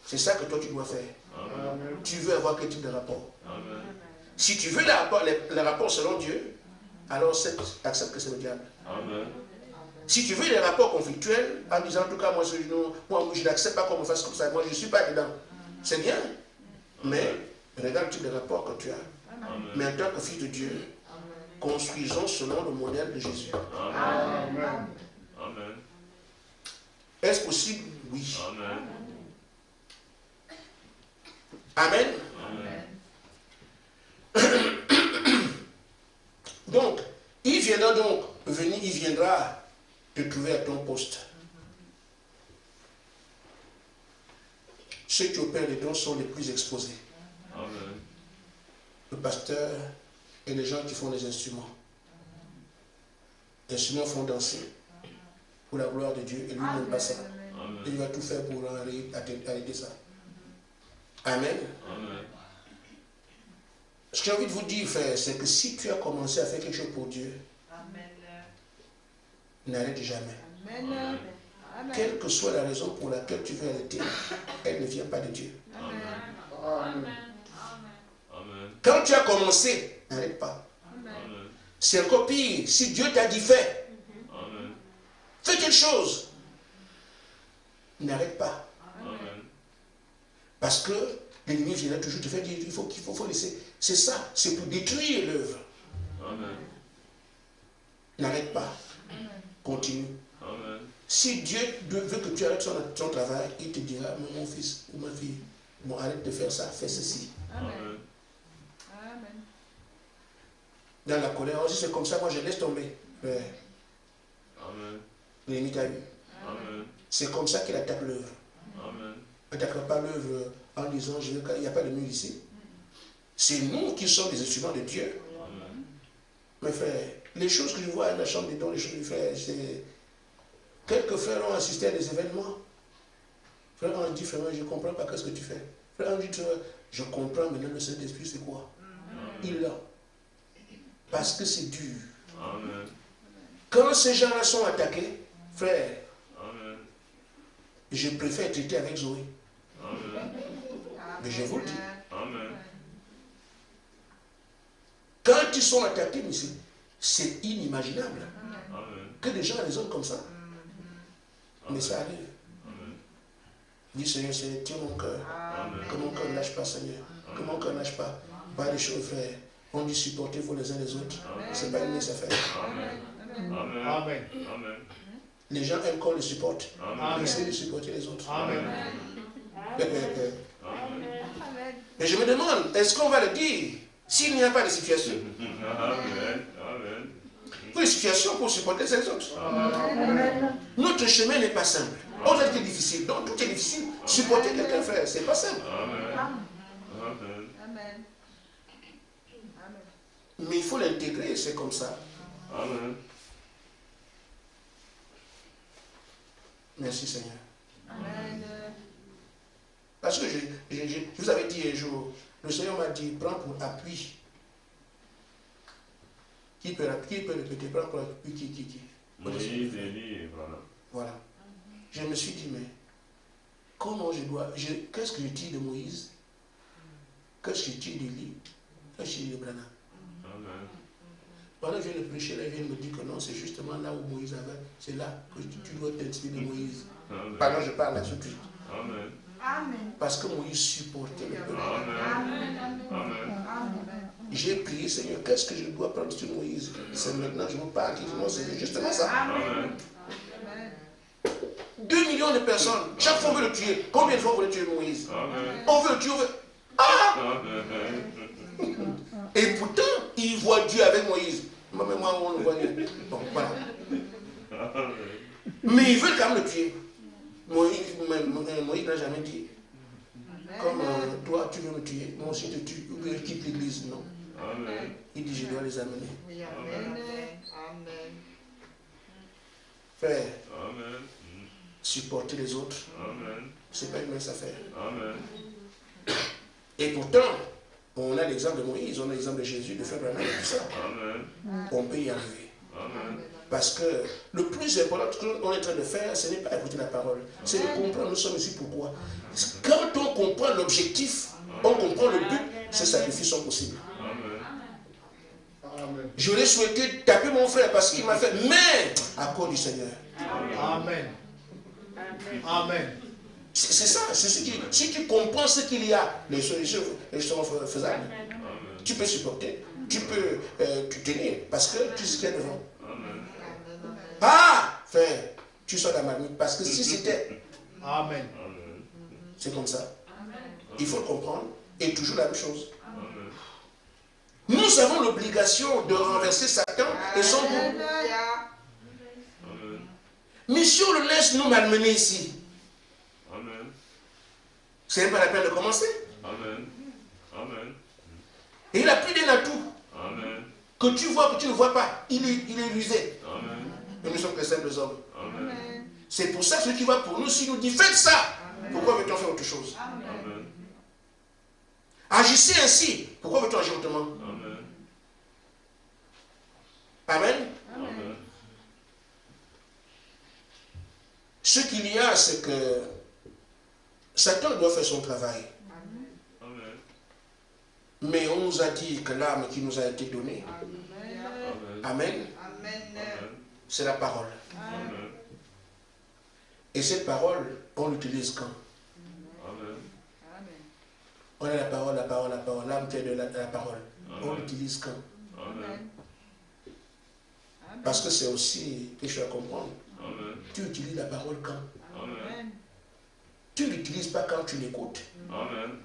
C'est ça que toi tu dois faire. Amen. Tu veux avoir quel type de rapport? Amen. Si tu veux les rapports selon Dieu, alors accepte que c'est le diable. Amen. Si tu veux les rapports conflictuels, en disant en tout cas, moi je n'accepte pas qu'on me fasse comme ça, moi je ne suis pas dedans. C'est bien, mais regarde le type de rapport que tu as. Amen. Mais en tant que fils de Dieu, construisons selon le modèle de Jésus. Amen. Amen. Est-ce possible? Oui. Amen. Amen. Amen. Donc, il viendra te trouver à ton poste. Ceux qui opèrent les dons sont les plus exposés. Amen. Le pasteur et les gens qui font les instruments. Les instruments font danser pour la gloire de Dieu et lui n'aime pas ça. Amen. Il va tout faire pour arrêter ça. Amen. Amen. Ce que j'ai envie de vous dire, frère, c'est que si tu as commencé à faire quelque chose pour Dieu, n'arrête jamais. Amen. Quelle que soit la raison pour laquelle tu veux arrêter, elle ne vient pas de Dieu. Amen. Amen. Quand tu as commencé, n'arrête pas. Amen. C'est encore pire. Si Dieu t'a dit fais, Amen. fais quelque chose. N'arrête pas. Amen. Parce que l'ennemi viendra toujours te faire dire qu'il faut laisser. C'est ça, c'est pour détruire l'œuvre. Amen. N'arrête pas. Continue. Amen. Si Dieu veut que tu arrêtes ton travail, il te dira, mon fils ou ma fille, bon, arrête de faire ça, fais ceci. Amen. Dans la colère, si c'est comme ça, moi je laisse tomber. Mais Amen. l'ennemi t'a eu. Amen. C'est comme ça qu'il attaque l'œuvre. Amen. Il n'attaquera pas l'œuvre en disant, il n'y a pas de mur ici. C'est nous qui sommes les instruments de Dieu. Amen. Mais frère, les choses que je vois dans la chambre des dons, les choses que je fais, c'est... Quelques frères ont assisté à des événements. Frère, on dit, frère, je ne comprends pas ce que tu fais. Frère, on dit, je comprends maintenant le Saint-Esprit, c'est quoi? Il l'a. Parce que c'est dur. Amen. Quand ces gens-là sont attaqués, frère, Amen. je préfère traiter avec Zoé. Amen. Mais je vous le dis. Amen. Quand ils sont attaqués, c'est inimaginable Amen. que des gens raisonnent comme ça. Mais ça arrive. Amen. Dis Seigneur, tiens mon cœur. Amen. Que mon cœur ne lâche pas, Seigneur. Que mon cœur ne lâche pas. Pas les choses, frère. On dit supportez-vous les uns les autres. C'est pas une mince affaire. Amen. Amen. Amen. Amen. Les gens aiment qu'on les supporte. Amen. Essayez de supporter les autres. Amen. Mais je me demande, est-ce qu'on va le dire s'il n'y a pas de situation? Amen. Amen. Il faut une situation pour supporter les autres. Amen. Notre chemin n'est pas simple. On a été difficile. Donc tout est difficile. Supporter quelqu'un, frère, c'est pas simple. Amen. Amen. Mais il faut l'intégrer, c'est comme ça. Amen. Merci Seigneur. Amen. Parce que je vous avais dit un jour, le Seigneur m'a dit, prends pour appui. Qui peut répéter, prends pour appui, qui Moïse, Élie, et voilà. Voilà. Je me suis dit, mais comment qu'est-ce que je tire de Moïse? Qu'est-ce que je tire d'Élie? Qu'est-ce que je tire de Branham? Amen. Pendant que je viens de prêcher, là, il vient de me dire que non, c'est justement là où Moïse avait. C'est là que tu dois t'inspirer de Moïse. Amen. Pendant que je parle là tout de suite. Amen. Amen. Parce que Moïse supportait le peuple. Amen. Amen. J'ai prié, Seigneur, qu'est-ce que je dois prendre sur Moïse? C'est maintenant que je vous parle. Non, c'est justement ça. Amen. 2 millions de personnes, chaque fois on veut le tuer. Combien de fois on veut tuer Moïse? Amen. On veut le tuer, on veut. Ah! Amen. Et pourtant, il voit Dieu avec Moïse. Mais moi, on le voit. Bon, voilà. Mais ils veulent quand même le tuer. Moïse n'a jamais dit, comme toi, tu veux me tuer, moi aussi je te tue, ou bien je quitte l'église. Non. Amen. Il dit, je dois les amener. Amen. Frère, Amen. supporter les autres, Amen. c'est pas une mince affaire. Amen. Et pourtant, on a l'exemple de Moïse, on a l'exemple de Jésus, de Frère Branham, tout ça. Amen. On peut y arriver. Amen. Parce que le plus important qu'on est en train de faire, ce n'est pas écouter la parole, c'est de comprendre nous sommes ici pourquoi. Quand on comprend l'objectif, on comprend le but, ces sacrifices sont possibles. Amen. J'aurais souhaité taper mon frère parce qu'il m'a fait, mais à cause du Seigneur. Amen. Amen. C'est ça, c'est ce qui. Si tu comprends ce qu'il y a, les solutions sont faisables. Tu peux supporter, tu peux te tenir parce que tu sais ce qu'il y a devant. Ah, frère, tu sors de la marmite parce que si c'était. Amen. C'est comme ça. Il faut le comprendre et toujours la même chose. Nous avons l'obligation de renverser Satan et son groupe. Mais si on le laisse nous malmener ici, ce n'est pas la peine de commencer. Amen. Amen. Et il a plus d'un atout. Amen. Que tu vois, que tu ne vois pas. Il est rusé. Amen. Et nous sommes que simples hommes. Amen. C'est pour ça que celui qui va pour nous, s'il nous dit faites ça, pourquoi veut-on faire autre chose? Amen. Agissez ainsi, pourquoi veut-on agir autrement? Amen. Amen. Amen. Ce qu'il y a, c'est que Satan doit faire son travail. Amen. Mais on nous a dit que l'âme qui nous a été donnée, Amen. Amen, c'est la parole. Amen. Et cette parole, on l'utilise quand? Amen. On a la parole, l'âme qui est de la parole. On l'utilise quand? Amen. Parce que c'est aussi quelque chose à comprendre. Amen. Tu utilises la parole quand? Amen. Tu ne l'utilises pas quand tu l'écoutes. Amen.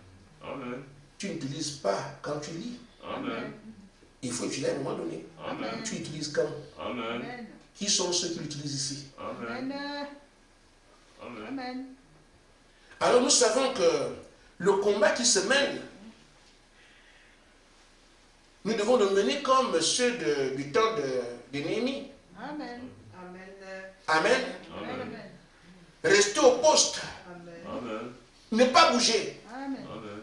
Amen. Tu n'utilises pas quand tu lis. Amen. Il faut utiliser à un moment donné. Amen. Tu utilises quand? Amen. Qui sont ceux qui l'utilisent ici? Amen. Amen. Alors nous savons que le combat qui se mène, nous devons le mener comme ceux du temps de Néhémie. Amen. Amen. Amen. Rester au poste. Amen. Ne pas bouger. Amen. Amen.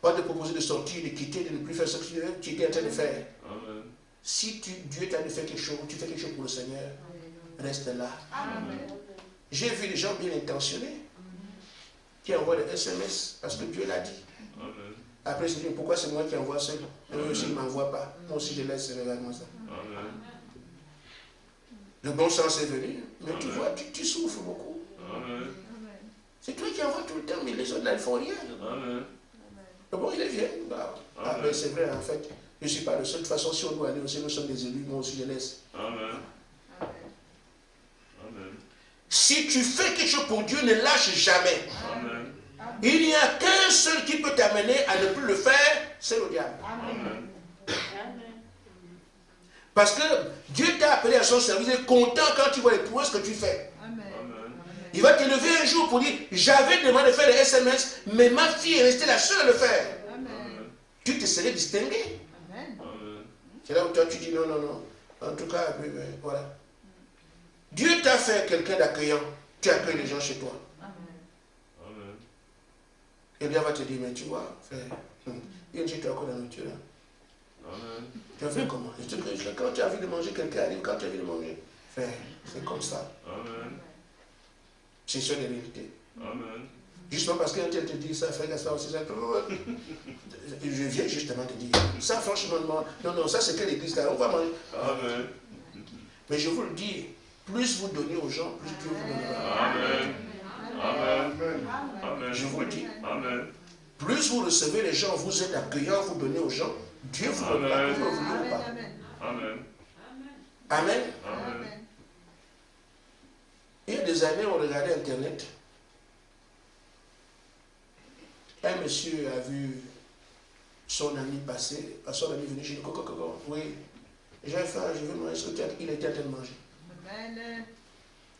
Pas te proposer de sortir, de quitter, de ne plus faire ce que tu étais en train de faire. Amen. Si Dieu t'a dit faire quelque chose, tu fais quelque chose pour le Seigneur, reste là. Amen. J'ai vu des gens bien intentionnés qui envoient des SMS parce que Dieu l'a dit. Amen. Après, je dis, pourquoi c'est moi qui envoie seul? Eux aussi, ils ne m'envoient pas. Moi aussi, je laisse regarde-moi ça. Amen. Le bon sens est venu, mais tu vois, tu souffres beaucoup. Amen. C'est toi qui envoies tout le temps, mais les autres là, ils ne font rien. Amen. Mais bon, il est vieux. Bah, ah, ben, c'est vrai, en fait. Je ne suis pas le seul. De toute façon, si on doit aller aussi, nous sommes des élus, moi aussi, je laisse. Amen. Amen. Si tu fais quelque chose pour Dieu, ne lâche jamais. Amen. Il n'y a qu'un seul qui peut t'amener à ne plus le faire, c'est le diable. Amen. Parce que Dieu t'a appelé à son service, il est content quand tu vois les prouesses que tu fais. Amen. Il va te lever un jour pour dire, j'avais demandé de faire des SMS, mais ma fille est restée la seule à le faire. Amen. Tu te serais distingué. Amen. C'est là où toi tu dis non, non, non. En tout cas, voilà. Dieu t'a fait quelqu'un d'accueillant. Tu accueilles les gens chez toi. Amen. Et Dieu va te dire, mais tu vois, frère, il y a une chose encore dans la nourriture là. Amen. Tu as fait comment? Quand tu as envie de manger, quelqu'un arrive, quand tu as envie de manger. Frère, c'est comme ça. Amen. C'est ça la vérité. Amen. Justement parce qu'un tel te dit ça, frère Gaspard aussi, ça. Je viens justement te dire, ça franchement, non, non, ça c'est que l'église là, on va manger. Amen. Mais je vous le dis, plus vous donnez aux gens, plus Dieu vous donnera. Amen. Amen. Amen. Je vous le dis. Amen. Plus vous recevez les gens, vous êtes accueillant, vous donnez aux gens, Dieu vous donnera. Amen. Vous ne voulez pas. Amen. Amen. Amen. Il y a des années, on regardait Internet. Un monsieur a vu son ami passer, son ami venu chez lui. Oui, j'ai faim, je veux manger. Il était en train de manger.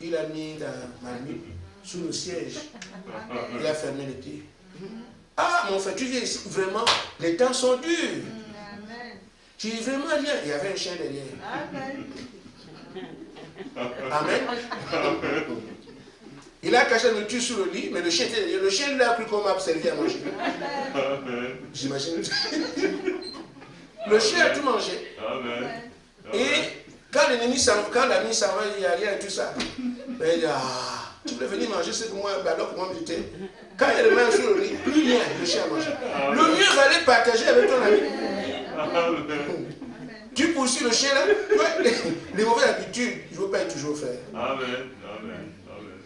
Il a mis la marmite sous le siège. Il a fermé le thé. Ah, mon frère, tu viens ici. Vraiment, les temps sont durs. Tu dis vraiment rien. Il y avait un chien derrière. Amen. Il a caché la nourriture sur le lit, mais le chien était derrière. Le chien lui a cru qu'on m'a servi à manger. J'imagine. Le chien a tout mangé. Amen. Et quand l'ennemi s'en va, il n'y a rien et tout ça. Mais il dit, ah, tu voulais venir manger ce que moi, alors que moi j'étais. Quand il y a le main sur le lit, plus rien, le chien a mangé. Le mieux valait partager avec ton ami. Amen. Tu poursuis le chien là, les mauvaises habitudes, je ne veux pas être toujours faire. Amen. Amen. Amen.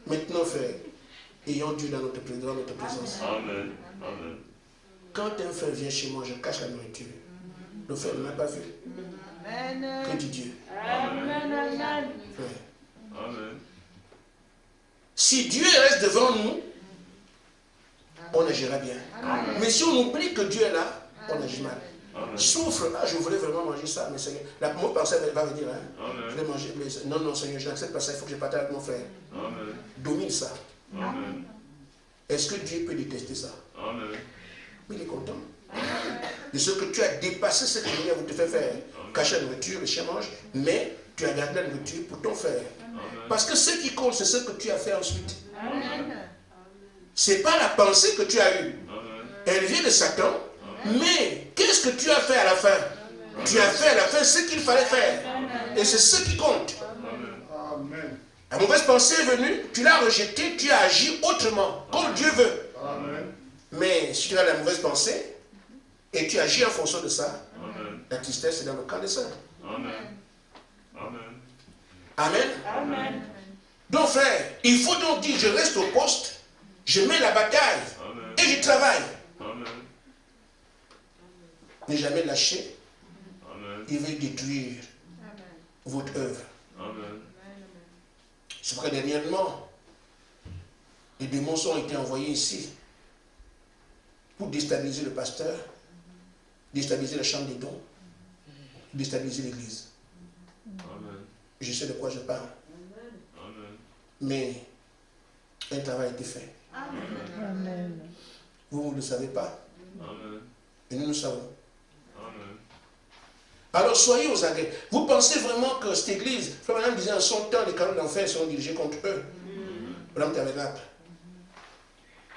Maintenant, frère, ayons Dieu dans notre présence. Amen. Amen. Quand un frère vient chez moi, je cache la nourriture. Le frère ne m'a pas vu. Que dit Dieu? Amen. Frère. Amen. Si Dieu reste devant nous, on agira bien. Amen. Mais si on oublie que Dieu est là, on agit mal. Amen. Souffre, ah, je voulais vraiment manger ça, mais Seigneur, la première personne va me dire, hein, Amen. je vais manger, mais non, non, Seigneur, je n'accepte pas ça, il faut que je partage avec mon frère. Amen. Domine ça. Amen. Est-ce que Dieu peut détester ça? Amen. Mais il est content. De ce que tu as dépassé ce que Seigneur vous te fait faire. Cacher la nourriture, le chien mange, mais tu as gardé la nourriture pour ton frère. Amen. Parce que ce qui compte, c'est ce que tu as fait ensuite. Amen. Ce n'est pas la pensée que tu as eue. Amen. Elle vient de Satan. Mais qu'est-ce que tu as fait à la fin? Tu as fait à la fin ce qu'il fallait faire. Et c'est ce qui compte. Amen. La mauvaise pensée est venue, tu l'as rejetée, tu as agi autrement, comme Dieu veut. Amen. Mais si tu as la mauvaise pensée, et tu agis en fonction de ça, Amen. la tristesse est dans le camp des saints. Amen. Amen. Amen. Amen. Donc frère, il faut donc dire, je reste au poste, je mets la bataille, Amen. et je travaille. Amen. Ne jamais lâcher, Amen. il veut détruire votre œuvre. Amen. C'est vrai, dernièrement, les démons ont été envoyés ici pour déstabiliser le pasteur, déstabiliser la chambre des dons, déstabiliser l'église. Amen. Je sais de quoi je parle. Amen. Mais un travail a été fait. Amen. Vous ne le savez pas. Amen. Et nous, nous savons. Amen. Alors soyez aux aguets. Vous pensez vraiment que cette église, Frère Madame disait en son temps, les canons d'enfer seront dirigés contre eux. Madame Tabernacle.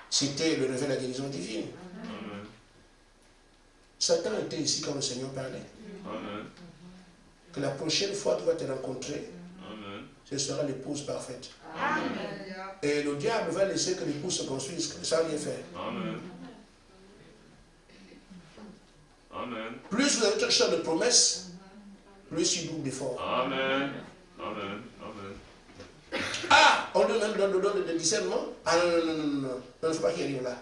C'était le réveil de la guérison divine. Amen. Satan était ici quand le Seigneur parlait. Amen. Que la prochaine fois qu'il va te rencontrer, Amen. ce sera l'épouse parfaite. Amen. Et le diable va laisser que l'épouse se construise, ça va rien faire. Amen. Amen. Plus vous avez cherché de promesses, plus il double d'efforts. Amen. Amen. Amen. Ah, on donne le discernement. Ah non, non, non, non, non, non, il ne faut pas qu'il arrive là.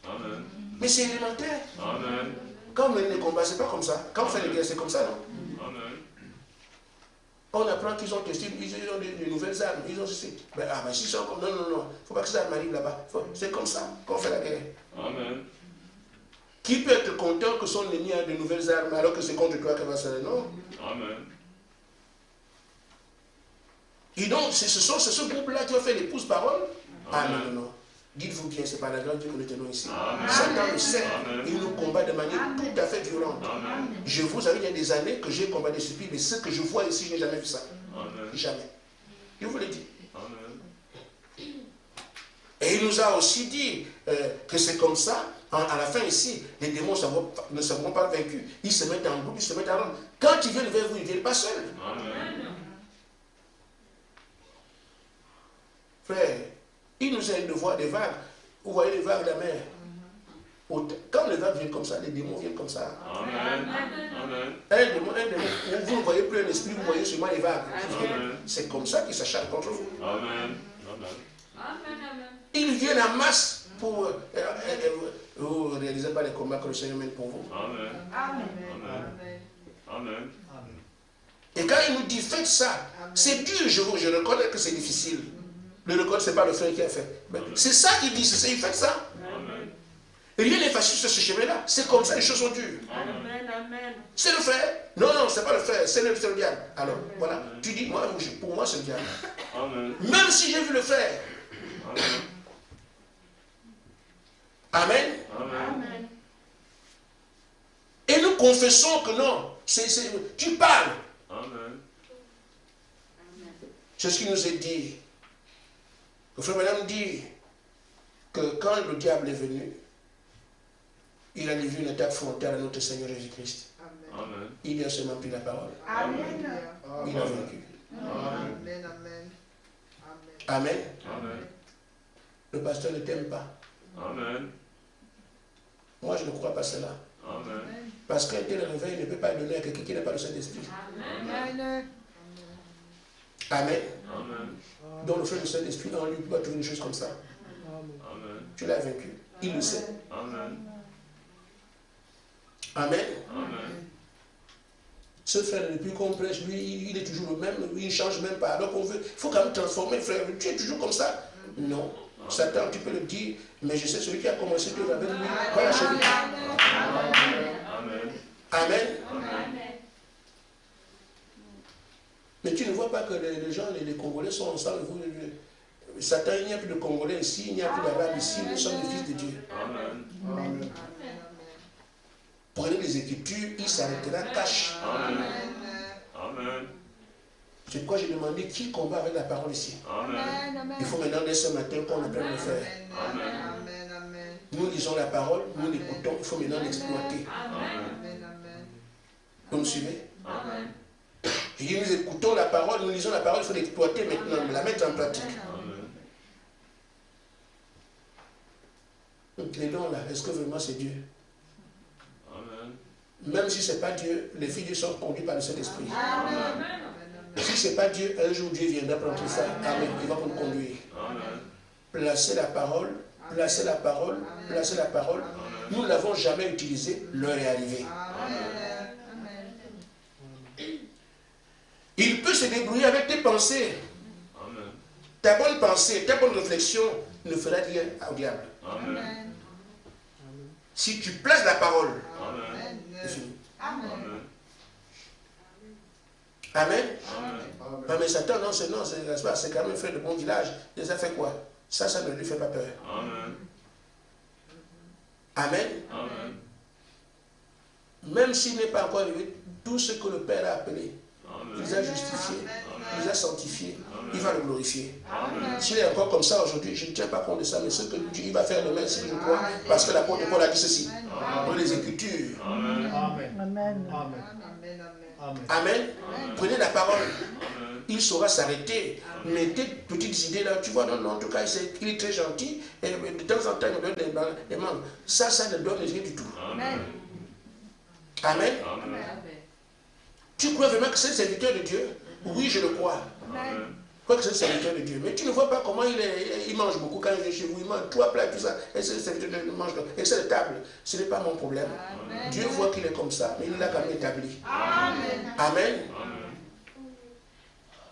Amen. Mais c'est élémentaire. Amen. Quand on mène les combats, c'est pas comme ça. Quand on fait les guerres, c'est comme ça, non? Amen. On apprend qu'ils ont testé, ils ont des nouvelles armes, ils ont ceci. Mais ah, mais s'ils sont comme non, non, non, il ne faut pas que ça arrive là-bas. C'est comme ça qu'on fait la guerre. Amen. Qui peut être content que son ennemi a de nouvelles armes alors que c'est contre toi qu'elle va se faire? Non. Amen. Et donc, ce groupe-là qui va faire l'épouse parole. Ah non, non, non. Dites-vous bien, c'est par la grâce de Dieu que nous tenons ici. Satan le sait. Il nous combat de manière tout à fait violente. Je vous avais dit il y a des années que j'ai combattu des esprits, mais ce que je vois ici, je n'ai jamais vu ça. Jamais. Je vous l'ai dit. Et il nous a aussi dit que c'est comme ça. À la fin ici, les démons ne seront pas vaincus. Ils se mettent en groupe, ils se mettent en rang. Quand ils viennent vers vous, ils ne viennent pas seuls. Frère, il nous aide de voir des vagues. Vous voyez les vagues de la mer. Quand les vagues viennent comme ça, les démons viennent comme ça. Un démon, vous ne voyez plus un esprit, vous voyez seulement les vagues. C'est comme ça qu'ils s'acharnent contre vous. Ils viennent en masse pour... vous ne réalisez pas les combats que le Seigneur mène pour vous. Et quand il nous dit faites ça, c'est dur, je reconnais que c'est difficile. Le reconnaître, ce n'est pas le frère qui a fait. C'est ça qu'il dit, c'est il fait ça. Rien n'est facile sur ce chemin-là. C'est comme ça, les choses sont dures. C'est le frère. Non, non, ce n'est pas le frère, c'est le diable. Alors, voilà. Tu dis, moi, pour moi, c'est le diable. Même si j'ai vu le frère. Amen. Et nous confessons que non. Tu parles. C'est ce qui nous est dit. Le frère Madame dit que quand le diable est venu, il a livré une attaque frontale à notre Seigneur Jésus-Christ. Il a seulement pris la parole. Il a vaincu. Amen. Le pasteur ne t'aime pas. Moi, je ne crois pas cela. Parce qu'un tel réveil ne peut pas donner à quelqu'un qui n'a pas le Saint-Esprit. Amen. Donc le frère du Saint-Esprit, on lui peut pas trouver une chose comme ça. Tu l'as vaincu. Il le sait. Amen. Ce frère n'est plus qu'on prêche, lui, il est toujours le même, il ne change même pas. Donc on veut, il faut quand même transformer, frère. Tu es toujours comme ça. Non. Satan, tu peux le dire, mais je sais celui qui a commencé tout avec lui. Voilà, chérie. Amen. Mais tu ne vois pas que les gens, les Congolais sont ensemble. Satan, il n'y a plus de Congolais ici, il n'y a plus d'Arabes ici, nous sommes les fils de Dieu. Amen. Prenez les Écritures, il s'arrêtera cash. C'est pourquoi j'ai demandé qui combat avec la parole ici. Il faut maintenant, dès ce matin, qu'on apprenne à le faire. Nous lisons la parole, nous l'écoutons, il faut maintenant l'exploiter. Vous me suivez? Je dis, nous écoutons la parole, nous lisons la parole, il faut l'exploiter maintenant, la mettre en pratique. Les dons là, est-ce que vraiment c'est Dieu? Même si ce n'est pas Dieu, les filles de Dieu sont conduites par le Saint-Esprit. Si ce n'est pas Dieu, un jour Dieu viendra prendre ça. Amen. Il va nous conduire. Placez la parole, placez la parole, placez la parole. Nous ne l'avons jamais utilisée, l'heure est arrivée. Il peut se débrouiller avec tes pensées. Ta bonne pensée, ta bonne réflexion ne fera rien au diable. Si tu places la parole, c'est fini. Amen. Non, mais Satan, non, c'est quand même un frère de bon village. Et ça fait quoi? Ça ne lui fait pas peur. Amen. Même s'il n'est pas encore arrivé, tout ce que le Père a appelé, il les a justifiés, il les a sanctifiés, il va le glorifier. S'il est encore comme ça aujourd'hui, je ne tiens pas compte de ça, mais ce que Dieu va faire demain, c'est que je crois, parce que l'apôtre Paul a dit ceci, dans les Écritures. Amen. Amen. Prenez la parole. Il saura s'arrêter. Mais tes petites idées là, tu vois, non, en tout cas, il est très gentil. Et de temps en temps, il me donne des manques. Ça ne donne rien du tout. Amen. Tu crois vraiment que c'est le serviteur de Dieu? Oui, je le crois. Je crois que c'est le serviteur de Dieu. Mais tu ne vois pas comment il mange beaucoup quand il vient chez vous. Il mange 3 plats, tout ça. Et c'est le serviteur de Dieu. Il mange. Et c'est la table. Ce n'est pas mon problème. Dieu voit qu'il est comme ça, mais il l'a quand même établi. Amen.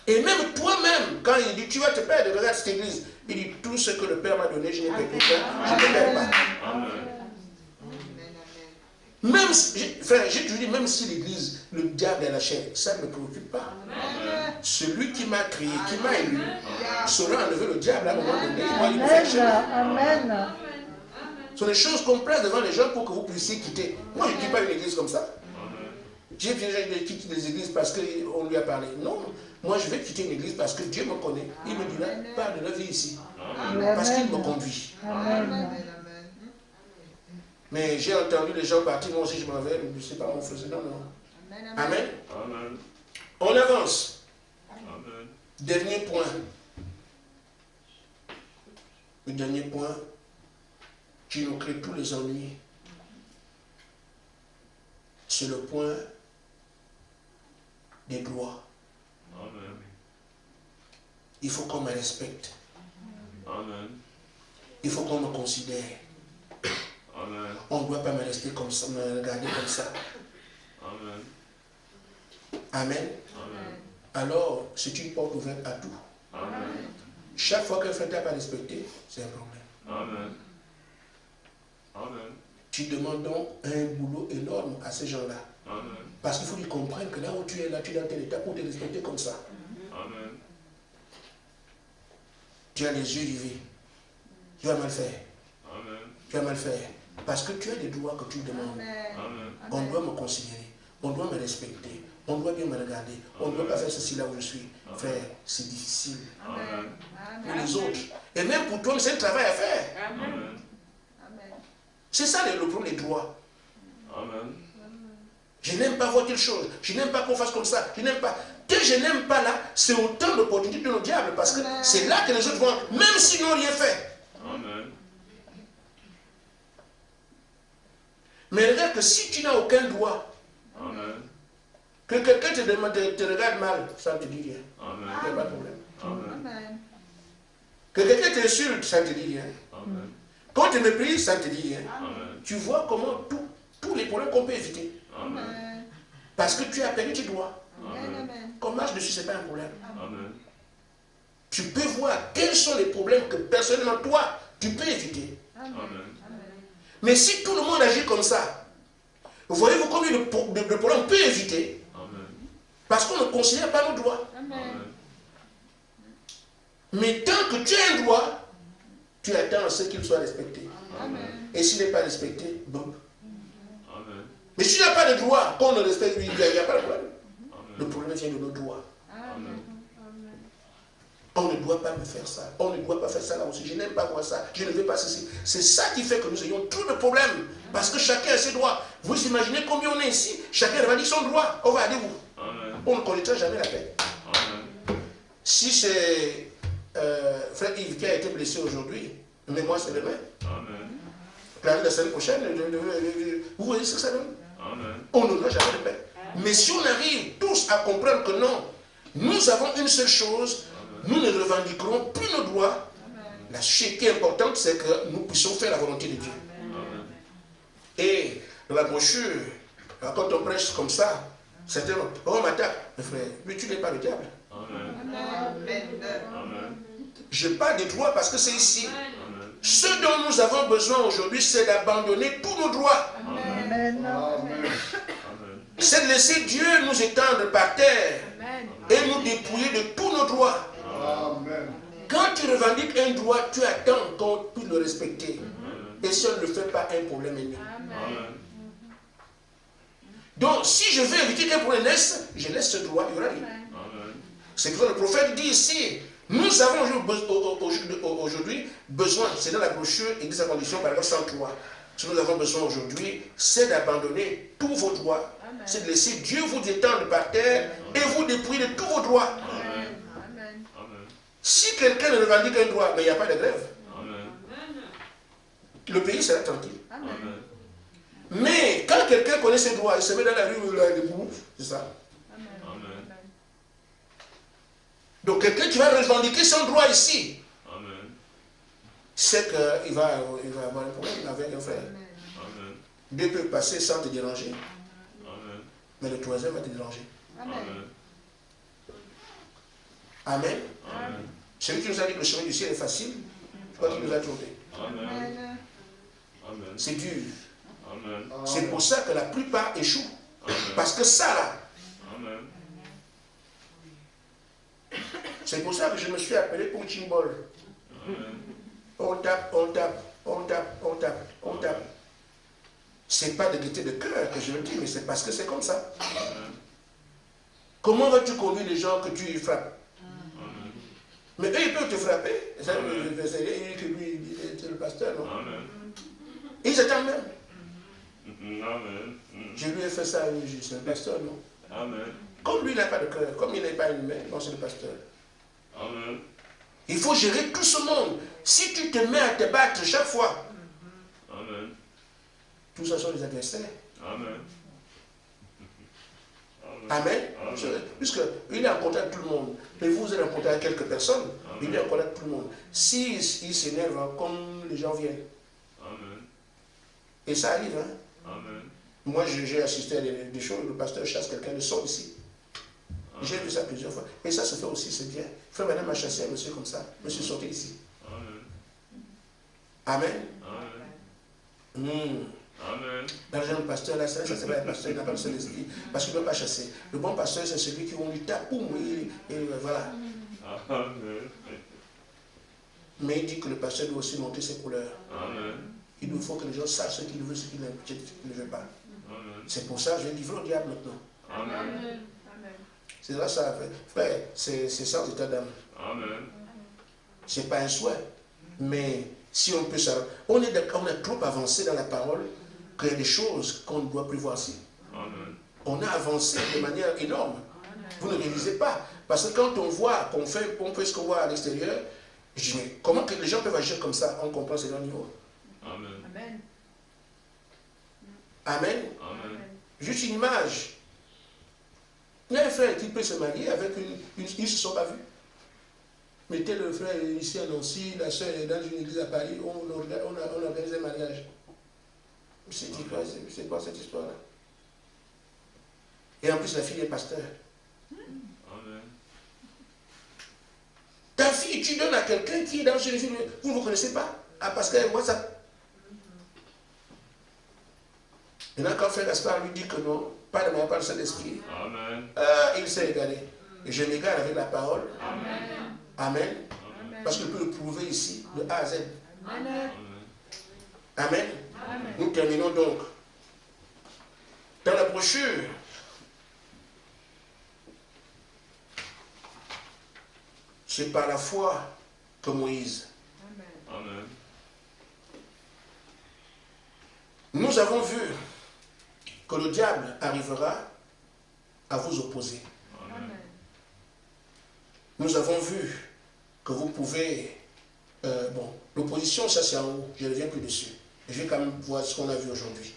Et même toi-même, quand il dit, tu vas te perdre, regarde cette église. Il dit, tout ce que le Père m'a donné, je n'ai pas écouté. Je ne perds pas. Même si, frère, j'ai toujours dit, même si l'église, le diable est la chair, ça ne me préoccupe pas. celui qui m'a créé, qui m'a élu, saura enlever le diable à un moment donné. Amen. Ce sont des choses qu'on place devant les gens pour que vous puissiez quitter. Moi, je ne quitte pas une église comme ça. J'ai quitté des églises parce qu'on lui a parlé. Non, moi je vais quitter une église parce que Dieu me connaît. Il me dira, parle de la vie ici. Parce qu'il me conduit. Mais j'ai entendu les gens partir, moi aussi je m'en vais, je ne sais pas mon frère. Non, non. Amen. On avance. Dernier point. Le dernier point qui nous crée tous les ennuis. C'est le point des droits. Il faut qu'on me respecte. Il faut qu'on me considère. On ne doit pas me rester comme ça, me regarder comme ça. Amen. Alors, c'est une porte ouverte à tout. Chaque fois qu'un frère t'a pas respecté, c'est un problème. Tu demandes donc un boulot énorme à ces gens-là. Parce qu'il faut qu'ils comprennent que là où tu es, là, tu es dans tel état pour te respecter comme ça. Tu as les yeux rivés. Tu vas mal faire. Tu vas mal faire. Parce que tu as des droits que tu demandes. On doit me considérer. On doit me respecter. On doit bien me regarder. On ne doit pas faire ceci là où je suis. Frère, c'est difficile. Pour les autres. Et même pour toi, c'est un travail à faire. C'est ça le problème des droits. Je n'aime pas voir telle chose. Je n'aime pas qu'on fasse comme ça. Je n'aime pas. Que je n'aime pas là, c'est autant d'opportunités de nos diables. Parce que c'est là que les autres vont, même s'ils n'ont rien fait. Mais regarde que si tu n'as aucun droit, que quelqu'un te regarde mal, ça ne te dit rien. Il n'y a pas de problème. Que quelqu'un t'insulte, ça ne te dit rien. Quand tu te méprises, ça ne te dit rien. Tu vois comment tous les problèmes qu'on peut éviter. Parce que tu as perdu tes droits. Qu'on marche dessus, ce n'est pas un problème. Tu peux voir quels sont les problèmes que personnellement, toi, tu peux éviter. Mais si tout le monde agit comme ça, voyez-vous combien de problèmes on peut éviter? Parce qu'on ne considère pas nos droits. Mais tant que tu as un droit, tu attends à ce qu'il soit respecté. Et s'il n'est pas respecté, boum. Mais si tu n'as pas de droit, qu'on ne respecte, il n'y a pas de problème. Le problème vient de nos droits. On ne doit pas me faire ça. On ne doit pas faire ça là aussi. Je n'aime pas voir ça. Je ne veux pas ceci. C'est ça qui fait que nous ayons trop de problèmes. Parce que chacun a ses droits. Vous imaginez combien on est ici? Chacun revendique son droit. On va aller où? On ne connaîtra jamais la paix. Si c'est frère Yves qui a été blessé aujourd'hui, mais moi c'est demain. La semaine prochaine, vous voyez ce que ça donne? On n'aura jamais de paix. Mais si on arrive tous à comprendre que non, nous avons une seule chose, nous ne revendiquerons plus nos droits. La chose qui est importante, c'est que nous puissions faire la volonté de Dieu. Et dans la brochure, quand on prêche comme ça, certains vont, oh m'attaque, mes frères, mais tu n'es pas le diable. Je parle des droits parce que c'est ici. Ce dont nous avons besoin aujourd'hui, c'est d'abandonner tous nos droits. C'est de laisser Dieu nous étendre par terre et nous dépouiller de tous nos droits. Quand tu revendiques un droit, tu attends qu'on puisse le respecter. Et si on ne le fait pas, un problème est né. Donc, si je veux éviter qu'un problème naisse, je laisse ce droit, il y aura rien. C'est pour ça que le prophète dit ici, nous avons aujourd'hui besoin, c'est dans la brochure Église à condition, paragraphe 103. Ce que nous avons besoin aujourd'hui, c'est d'abandonner tous vos droits. C'est de laisser Dieu vous étendre par terre et vous dépouiller de tous vos droits. Si quelqu'un ne revendique un droit, mais il n'y a pas de grève. Le pays sera tranquille. Mais quand quelqu'un connaît ses droits, il se met dans la rue, c'est ça. Donc quelqu'un qui va revendiquer son droit ici, c'est qu'il va avoir un problème avec un frère. Deux peuvent passer sans te déranger. Mais le troisième va te déranger. Amen. Celui qui nous a dit que le chemin du ciel est facile, je crois qu'il nous a trompé. C'est dur. C'est pour ça que la plupart échouent. Parce que ça là, C'est pour ça que je me suis appelé punching ball. On tape, on tape, on tape, on tape, on tape. C'est pas de gaieté de cœur que je le dis, mais c'est parce que c'est comme ça. Comment vas-tu conduire les gens que tu frappes? Mais eux, ils peuvent te frapper. C'est lui, c'est le pasteur, non? Ils attendent même. Je lui ai fait ça, c'est le pasteur, non? Comme lui, il n'a pas de cœur, comme il n'est pas humain, non, c'est le pasteur. Il faut gérer tout ce monde. Si tu te mets à te battre chaque fois, tout ça sont des adversaires. Amen. Puisqu'il est en contact avec tout le monde. Et vous êtes en contact avec quelques personnes. Il est en contact avec tout le monde. S'il s'énerve, comme les gens viennent. Et ça arrive. Hein? Moi, j'ai assisté à des choses. Le pasteur chasse quelqu'un de sort ici. J'ai vu ça plusieurs fois. Et ça se fait aussi, c'est bien. Frère, madame a chassé un monsieur comme ça. Monsieur sortez ici. Amen. L'argent du pasteur, là, ça c'est pas le pasteur, il n'a pas le Saint-Esprit. Parce qu'il ne peut pas chasser. Le bon pasteur, c'est celui qui on lui tape, boum, et voilà. Mais il dit que le pasteur doit aussi monter ses couleurs. Il nous faut que les gens sachent ce qu'il veut, ce qu'il ne veut pas. C'est pour ça que je vais livrer au diable maintenant. C'est là ça, frère, c'est sans état d'âme. C'est pas un souhait. Mais si on peut savoir, on est trop avancé dans la parole qu'il y a des choses qu'on ne doit plus voir ici. On a avancé de manière énorme. Vous ne réalisez pas. Parce que quand on voit qu'on fait ce qu'on voit à l'extérieur, je dis, mais comment que les gens peuvent agir comme ça? On comprend c'est leur niveau. Amen. Amen. Juste une image. Il y a un frère qui peut se marier avec ils ne se sont pas vus. Mettez le frère ici à Nancy, la soeur est dans une église à Paris, on organise un mariage. C'est quoi cette histoire-là? Et en plus, la fille est pasteur. Ta fille, tu donnes à quelqu'un qui est dans une ville, vous ne vous connaissez pas? Ah, parce que WhatsApp. Maintenant, quand frère Gaspard lui dit que non, pas de manière, pas le Saint-Esprit, il s'est égaré. Et je m'égare avec la parole. Amen. Parce que je peux le prouver ici, de A à Z. Amen. Nous terminons donc. Dans la brochure, c'est par la foi que Moïse. Nous avons vu que le diable arrivera à vous opposer. Nous avons vu que vous pouvez... bon, l'opposition, ça c'est en haut. Je ne reviens plus dessus. Je vais quand même voir ce qu'on a vu aujourd'hui.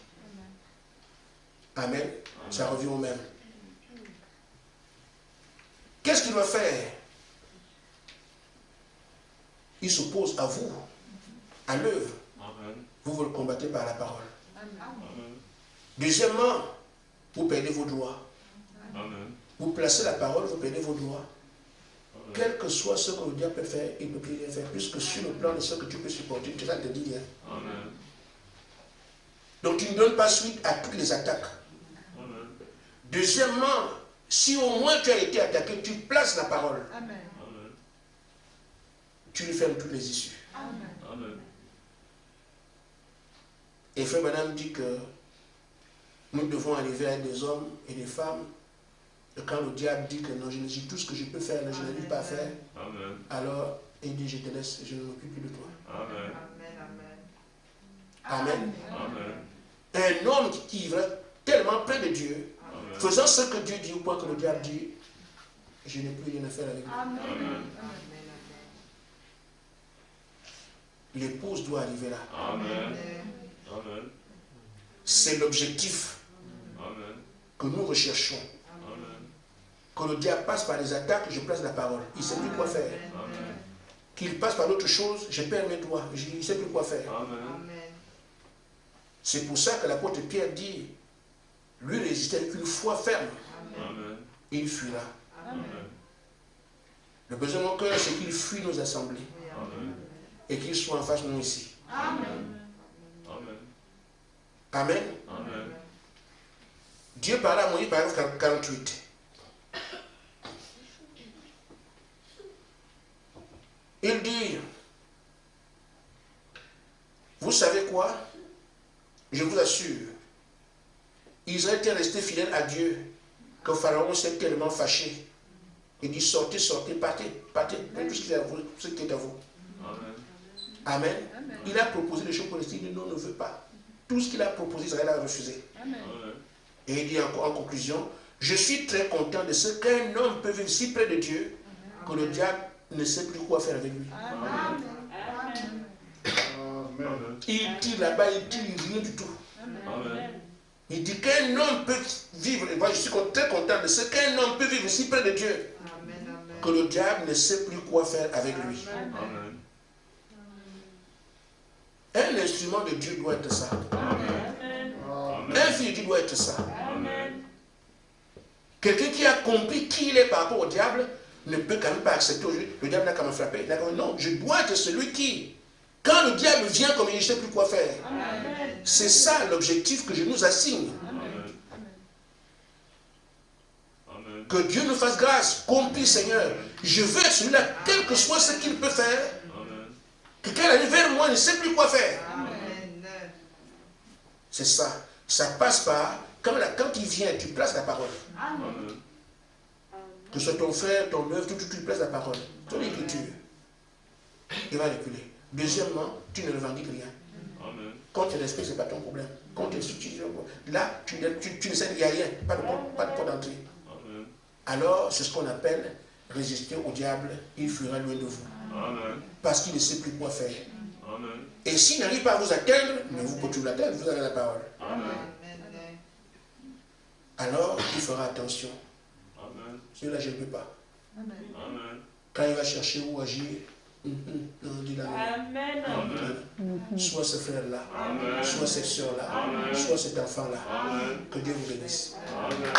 Amen. Ça revient au même. Qu'est-ce qu'il va faire? Il s'oppose à vous, à l'œuvre. Vous le combattez par la parole. Deuxièmement, vous perdez vos droits. Vous placez la parole, vous perdez vos droits. Quel que soit ce que le diable peut faire, il ne peut plus rien faire, puisque sur le plan de ce que tu peux supporter, tu vas te dire. Donc tu ne donnes pas suite à toutes les attaques. Deuxièmement, si au moins tu as été attaqué, tu places la parole. Tu lui fermes toutes les issues. Et frère madame dit que nous devons arriver à être des hommes et des femmes. Et quand le diable dit que non, je ne dis tout ce que je peux faire, je n'arrive pas à faire, alors il dit je te laisse, je ne m'occupe plus de toi. Amen. Un homme qui va tellement près de Dieu, faisant ce que Dieu dit au point que le diable dit, je n'ai plus rien à faire avec lui. L'épouse doit arriver là. C'est l'objectif que nous recherchons. Que le diable passe par les attaques, je place la parole. Il ne sait plus quoi faire. Qu'il passe par d'autres choses, je perds mes doigts. Il ne sait plus quoi faire. C'est pour ça que l'apôtre Pierre dit, lui résistait avec une foi ferme. Il fuira. Le besoin de mon cœur, c'est qu'il fuit nos assemblées. Et qu'il soit en face de nous ici. Amen. Dieu parla à Moïse, paragraphe 48. Il dit, vous savez quoi? Je vous assure, Israël était resté fidèle à Dieu, que Pharaon s'est tellement fâché. Il dit, sortez, sortez, partez, partez, tout ce qui est à vous, ce qui est à vous. Amen. Amen. Amen. Il a proposé des choses pour rester, il dit, non, on ne veut pas. Tout ce qu'il a proposé, Israël a refusé. Amen. Et il dit en conclusion, je suis très content de ce qu'un homme peut vivre si près de Dieu, que le diable ne sait plus quoi faire avec lui. Amen. Amen. Il dit là-bas, il dit rien du tout. Amen. Il dit qu'un homme peut vivre, et moi je suis très content de ce qu'un homme peut vivre si près de Dieu, amen, que le diable ne sait plus quoi faire avec lui. Amen. Un instrument de Dieu doit être ça. Amen. Un fils de Dieu doit être ça. Amen. Quelqu'un qui a compris qui il est par rapport au diable ne peut quand même pas accepter aujourd'hui. Le diable n'a qu'à me frapper. Non, je dois être celui qui, quand le diable vient comme il ne sait plus quoi faire. C'est ça l'objectif que je nous assigne. Amen. Que Dieu nous fasse grâce. Compris Seigneur. Je veux être celui-là, quel que soit ce qu'il peut faire. Amen. Que quand il arrive vers moi, il ne sait plus quoi faire. C'est ça. Ça passe par, quand il vient, tu places la parole. Amen. Que ce soit ton frère, ton œuvre, tu places la parole. Ton écriture. Il va reculer. Deuxièmement, tu ne revendiques rien. Amen. Quand tu es l'esprit, ce n'est pas ton problème. Quand tu es là, tu ne sais, il n'y a rien. Pas de porte d'entrée. Alors, c'est ce qu'on appelle résister au diable. Il fuira loin de vous. Amen. Parce qu'il ne sait plus quoi faire. Amen. Et s'il n'arrive pas à vous atteindre, mais vous pouvez l'atteindre, vous avez la parole. Amen. Alors, il fera attention. Amen. Celui-là, je ne peux pas. Amen. Amen. Quand il va chercher où agir, Amen. Amen. Soit ce frère-là, soit cette soeur-là, soit cet enfant-là. Que Dieu vous bénisse. Amen.